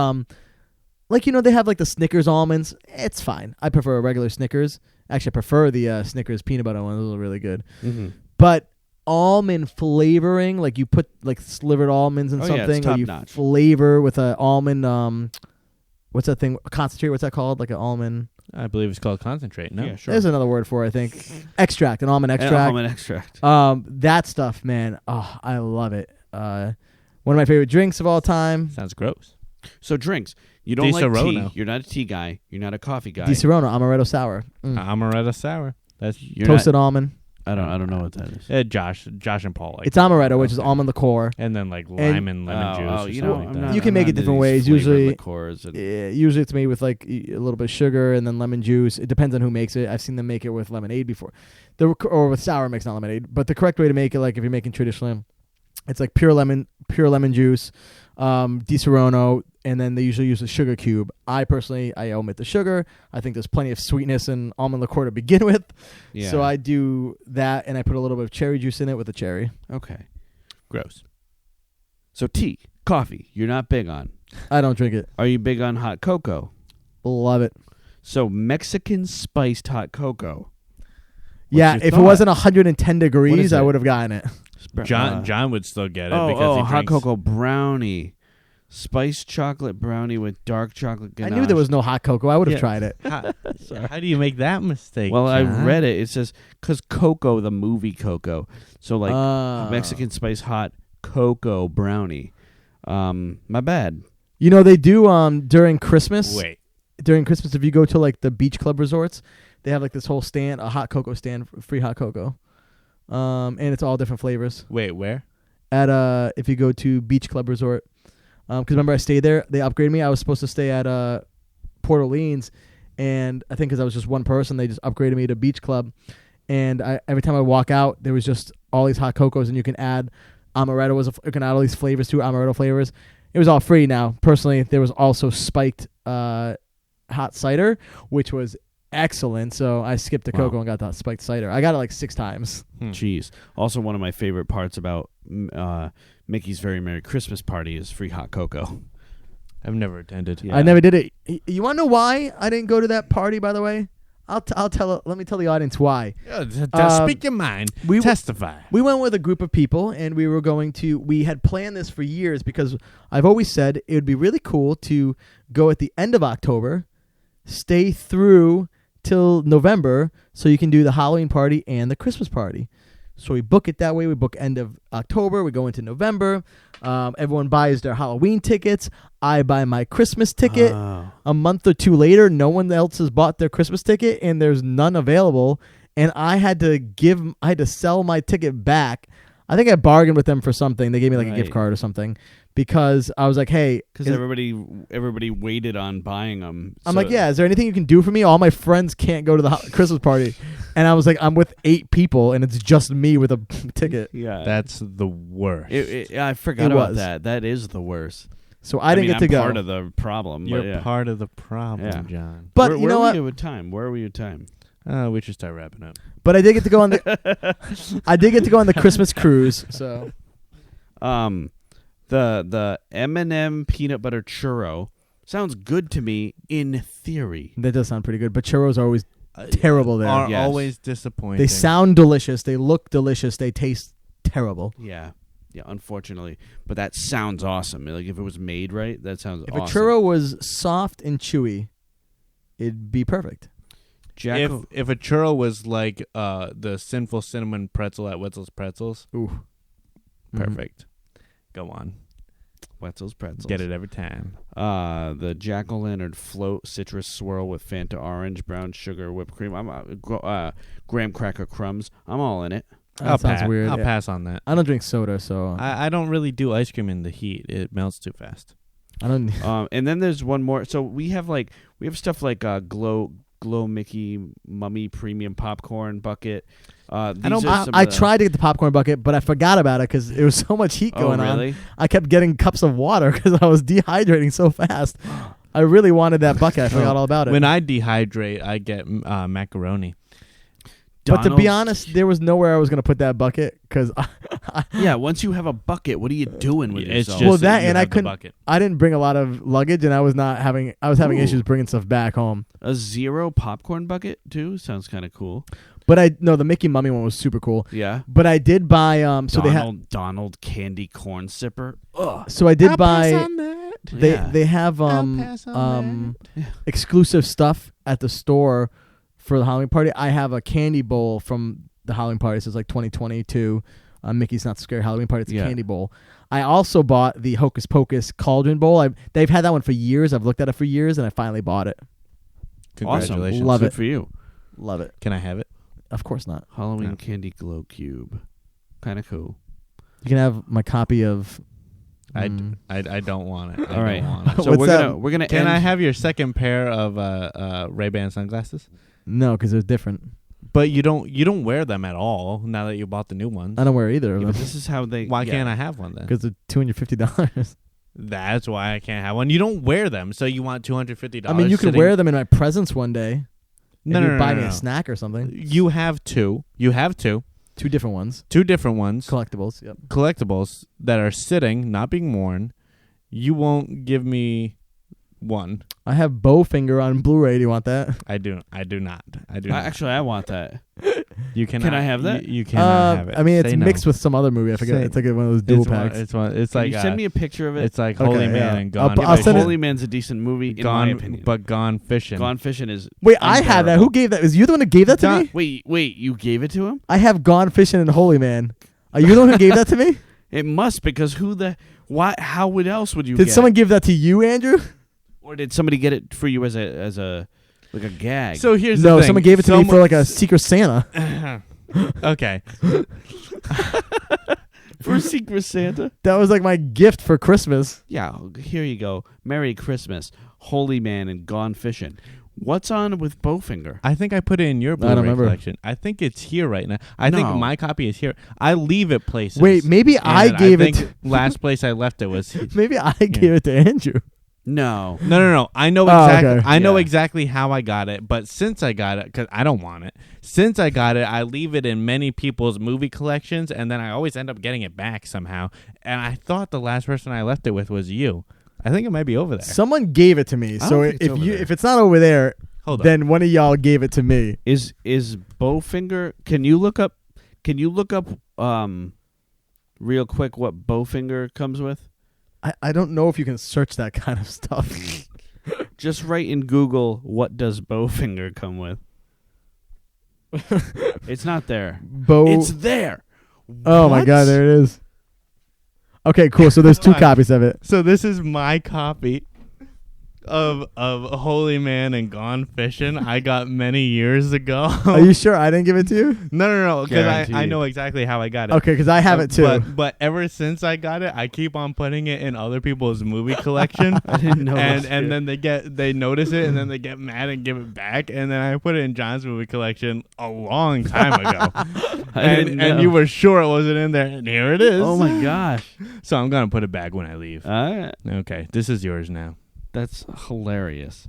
like they have like the Snickers almonds. It's fine. I prefer a regular Snickers. Actually, I prefer the Snickers peanut butter one. Those are really good. Mm-hmm. But almond flavoring, like you put like slivered almonds in something, it's or you top-notch. flavor with an almond. What's that thing? Concentrate. What's that called? Like an almond. I believe it's called concentrate. No, Yeah, sure. There's another word for it, I think. Extract, an almond extract. Almond extract. That stuff, man. Oh, I love it. One of my favorite drinks of all time. sounds gross. So drinks. You don't like tea. Di-Serono. You're not a tea guy. You're not a coffee guy. Di Serono, amaretto sour. Amaretto sour. That's You're Toasted not, almond. I don't know what that is. Josh and Paul. Like It's amaretto, which is almond liqueur. and then like lime and lemon juice. Or you something know, like I'm that. not, You can I'm make not it different into these ways. flavored Usually, liqueurs and usually it's made with like a little bit of sugar and then lemon juice. It depends on who makes it. I've seen them make it with lemonade before, or with sour mix, not lemonade. But the correct way to make it, like if you're making traditional, it's like pure lemon juice, Di Serono, and then they usually use a sugar cube. I personally, I omit the sugar. I think there's plenty of sweetness in almond liqueur to begin with. yeah. So I do that, and I put a little bit of cherry juice in it with a cherry. Okay. Gross. So tea, coffee. You're not big on. I don't drink it. Are you big on hot cocoa? Love it. So Mexican spiced hot cocoa. Yeah, your if it thought? wasn't 110 degrees, I it? would have gotten it. John would still get it because he hot drinks. cocoa brownie. Spiced chocolate brownie with dark chocolate ganache. I knew there was no hot cocoa. I would have Yeah. tried it. How do you make that mistake? Well, I John? read it. It says, because Coco, the movie Coco. So, like, Oh. Mexican spice hot cocoa brownie. My bad. You know, they do during Christmas. Wait. During Christmas, if you go to like the beach club resorts, they have like this whole stand, a hot cocoa stand, free hot cocoa. And it's all different flavors. Wait, where? At if you go to beach club resort. Because remember I stayed there, they upgraded me. I was supposed to stay at Port Orleans, and I think because I was just one person, they just upgraded me to beach club. And every time I walk out, there was just all these hot cocos, and you can add amaretto. You can add all these flavors to amaretto flavors. It was all free now. Personally, there was also spiked hot cider, which was excellent. So I skipped the cocoa and got the spiked cider. I got it like 6 times. Jeez. Also, one of my favorite parts about Mickey's Very Merry Christmas Party is free hot cocoa. I've never attended. Yeah. I never did it. You want to know why I didn't go to that party? By the way, I'll tell. Let me tell the audience why. Speak your mind. we- Testify. We went with a group of people, and we were going to. We had planned this for years because I've always said it would be really cool to go at the end of October, stay through till November, so you can do the Halloween party and the Christmas party. So we book it that way. We book end of October. We go into November. Everyone buys their Halloween tickets. I buy my Christmas ticket. A month or two later, no one else has bought their Christmas ticket, and there's none available. And I had to sell my ticket back. I think I bargained with them for something. They gave me like a gift Right. card or something because I was like, hey. Because everybody waited on buying them. I'm like, yeah, is there anything you can do for me? All my friends can't go to the Christmas party. And I was like, I'm with 8 people, and it's just me with a ticket. Yeah. That's the worst. I forgot It about was. that. That is the worst. So I didn't mean, get to I'm go. part of the problem. You're but yeah. part of the problem, Yeah. John. But where, you know where what? were you at time? Where were you at time? We should start wrapping up. But I did get to go on the I did get to go on the Christmas cruise. So The M&M peanut butter churro sounds good to me in theory. that does sound pretty good. But churros are always terrible there. Are Yes. always disappointing. They sound delicious. They look delicious. They taste terrible. Yeah, unfortunately. But that sounds awesome. Like if it was made right, that sounds If awesome. a churro was soft and chewy, it'd be perfect. If a churro was like the sinful cinnamon pretzel at Wetzel's Pretzels, Ooh. perfect. Go on. Wetzel's pretzels. Get it every time. The jack-o'-lantern float citrus swirl with Fanta orange, brown sugar, whipped cream. Graham cracker crumbs. I'm all in it. That sounds pass. weird. I'll Yeah. pass on that. I don't drink soda, so I don't really do ice cream in the heat. It melts too fast. I don't. And then there's one more. So we have stuff like Glow Mickey Mummy Premium Popcorn Bucket. I tried to get the popcorn bucket, but I forgot about it because there was so much heat going on. really? I kept getting cups of water because I was dehydrating so fast. I really wanted that bucket. I forgot all about it. When I dehydrate, I get macaroni. But to be Donald's- honest, there was nowhere I was going to put that bucket because Yeah, once you have a bucket, what are you doing with It's yourself? just Well, that you and I have the couldn't- bucket. I didn't bring a lot of luggage, and I was having Ooh. issues bringing stuff back home. A zero popcorn bucket too sounds kind of cool. But the Mickey Mummy one was super cool. Yeah. But I did buy so they had Donald candy corn sipper. Ugh. so I did I'll buy pass on that. They have pass on exclusive stuff at the store for the Halloween party. I have a candy bowl from the Halloween party. So it's like 2022. Mickey's Not So Scary Halloween Party. It's a candy bowl. I also bought the Hocus Pocus Cauldron Bowl. They've had that one for years. I've looked at it for years, and I finally bought it. Congratulations. Awesome. Love Good it. for you. Love it. Can I have it? Of course not. Halloween candy glow cube. Kind of cool. You can have my copy of... I don't want it. All right. Want it. So What's we're gonna Can end. I have your second pair of Ray-Ban sunglasses? No, because they're different. But you don't wear them at all now that you bought the new ones. I don't wear either of Yeah, but them this is how they. Why can't I have one then? because they're $250. That's why I can't have one. You don't wear them, so you want $250. I mean, you could wear them in my presents one day. No, if you no, buy no, me no. a snack or something. You have two. You have two. Two different ones. Two different ones. Collectibles. Yep. Collectibles that are sitting, not being worn. You won't give me one. I have Bowfinger on Blu-ray. Do you want that? I do not. I do not. Actually, I want that. You cannot. Can I have that? You cannot have it. I mean, it's Say no. mixed with some other movie. I forget. Say- It's like one of those dual packs. It's Can like you send me a picture of it? It's like Okay, Holy yeah. Man and I'll Gone. bu- I'll send it- Holy Man's a decent movie, in my opinion. But Gone Fishing. Gone Fishing is. Wait, I have that. unbearable. Who gave that? Is you the one who gave that to Don- me? Wait, you gave it to him? I have Gone Fishing and Holy Man. Are you the one who gave that to me? It must, because why? How else would you? Did get someone it? give that to you, Andrew? Or did somebody get it for you as a like a gag? So here's No, the thing. someone gave it to me for like a Secret Santa. Okay. for Secret Santa? That was like my gift for Christmas. Yeah, here you go. Merry Christmas, Holy Man and Gone Fishing. What's on with Bowfinger? I think I put it in your I don't Blu-ray remember. collection. I think it's here right now. I think No. my copy is here. I leave it places. Wait, maybe I And gave it. think last place I left it was. Maybe I gave it to Andrew. No. No. I know Oh, exactly. okay. I know Yeah. exactly how I got it. But since I got it, because I don't want it. Since I got it, I leave it in many people's movie collections, and then I always end up getting it back somehow. And I thought the last person I left it with was you. I think it might be over there. Someone gave it to me. I So don't think it's over there. if it's not over there, Hold on. then one of y'all gave it to me. Is Bowfinger? Can you look up real quick what Bowfinger comes with? I don't know if you can search that kind of stuff. Just write in Google, what does Bowfinger come with? It's not there. It's there. Oh my What? God, there it is. Okay, cool. So there's two Hold on. copies of it. So this is my copy of Holy Man and Gone Fishing. I got many years ago. Are you sure I didn't give it to you? No, because I Guaranteed. know exactly how I got it. Okay, because I have it too. But ever since I got it, I keep on putting it in other people's movie collection. I didn't know. and then they notice it and then they get mad and give it back, and then I put it in John's movie collection a long time ago. and you were sure it wasn't in there, and here it is. Oh my gosh. So I'm gonna put it back when I leave. All right. Okay, this is yours now. That's hilarious.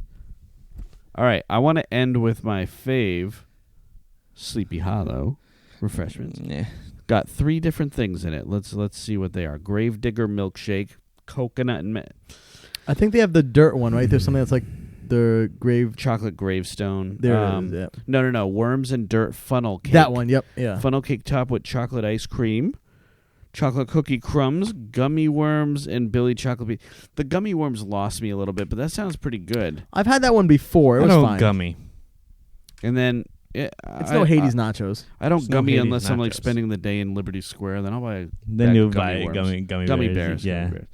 All right, I want to end with my fave, Sleepy Hollow refreshments. Yeah. Got 3 different things in it. Let's see what they are. Gravedigger milkshake, coconut and I think they have the dirt one, right? There's something that's like the grave. chocolate gravestone. There it is. Yeah. No. Worms and dirt funnel cake. That one. Yep. Yeah. Funnel cake top with chocolate ice cream. Chocolate cookie crumbs, gummy worms, and Billy chocolate. The gummy worms lost me a little bit, but that sounds pretty good. I've had that one before. It was fine. Gummy. And then It's no Hades nachos. I don't It's no gummy Hades unless I'm like nachos. spending the day in Liberty Square. Then I'll buy Then bag you of buy worms. gummy bears. Yeah. Gummy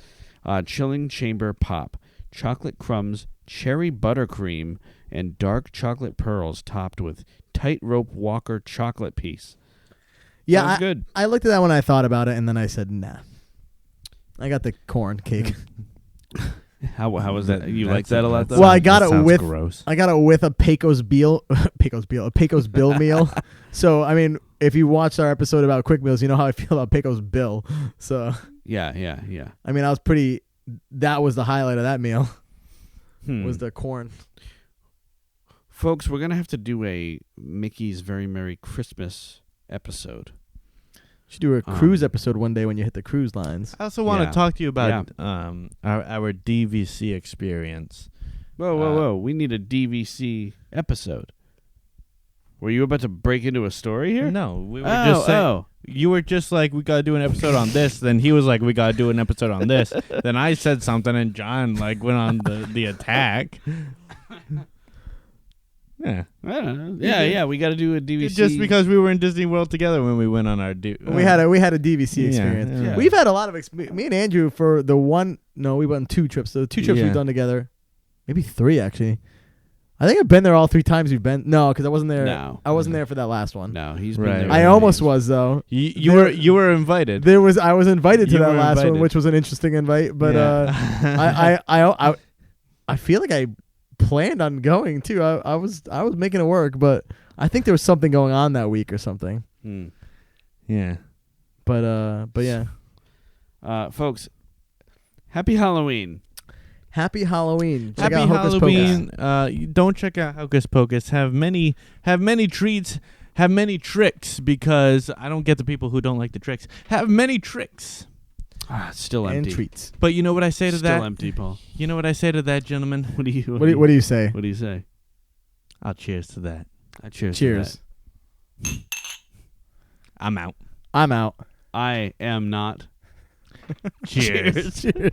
bears. Chilling chamber pop, chocolate crumbs, cherry buttercream, and dark chocolate pearls topped with tightrope walker chocolate piece. Yeah, Sounds good. I looked at that when I thought about it, and then I said, nah. I got the corn cake. How was that? You like that a lot, though? Well, I got it with gross. I got it with a Pecos Bill meal. So I mean, if you watched our episode about quick meals, you know how I feel about Pecos Bill. So Yeah. I mean, that was the highlight of that meal. Hmm. Was the corn. Folks, we're gonna have to do a Mickey's Very Merry Christmas episode. Should do a cruise episode one day when you hit the cruise lines. I also want Yeah. to talk to you about our DVC experience. Whoa! We need a DVC episode. Were you about to break into a story here? No, we were just saying. Oh. you were just like, we gotta do an episode on this. Then he was like, we gotta do an episode on this. Then I said something, and John like went on the attack. Yeah, I don't know. Yeah. We got to do a DVC. just because we were in Disney World together when we went on our. We had a DVC experience. Yeah. We've had a lot of me and Andrew for the one. No, we went on 2 trips. So the 2 trips we've done together, maybe 3 actually. I think I've been there all 3 times we've been. No, because I wasn't there. No. I wasn't there for that last one. No, he's been Right. there. I almost was though. You were invited. I was invited to You that were last invited. one, which was an interesting invite. But I feel like I planned on going too. I was making it work, but I think there was something going on that week or something. Yeah. But yeah. Folks, happy Halloween. Happy Halloween. Check Happy out Hocus Pocus. Halloween. Don't check out Hocus Pocus. Have many treats. Have many tricks, because I don't get the people who don't like the tricks. Have many tricks. Still And empty. treats. But you know what I say to that? Still empty, Paul. You know what I say to that, gentlemen? What do you say? What do you say? I'll cheers to that. Cheers. Cheers. To that. I'm out. I'm out. I am not. Cheers. Cheers.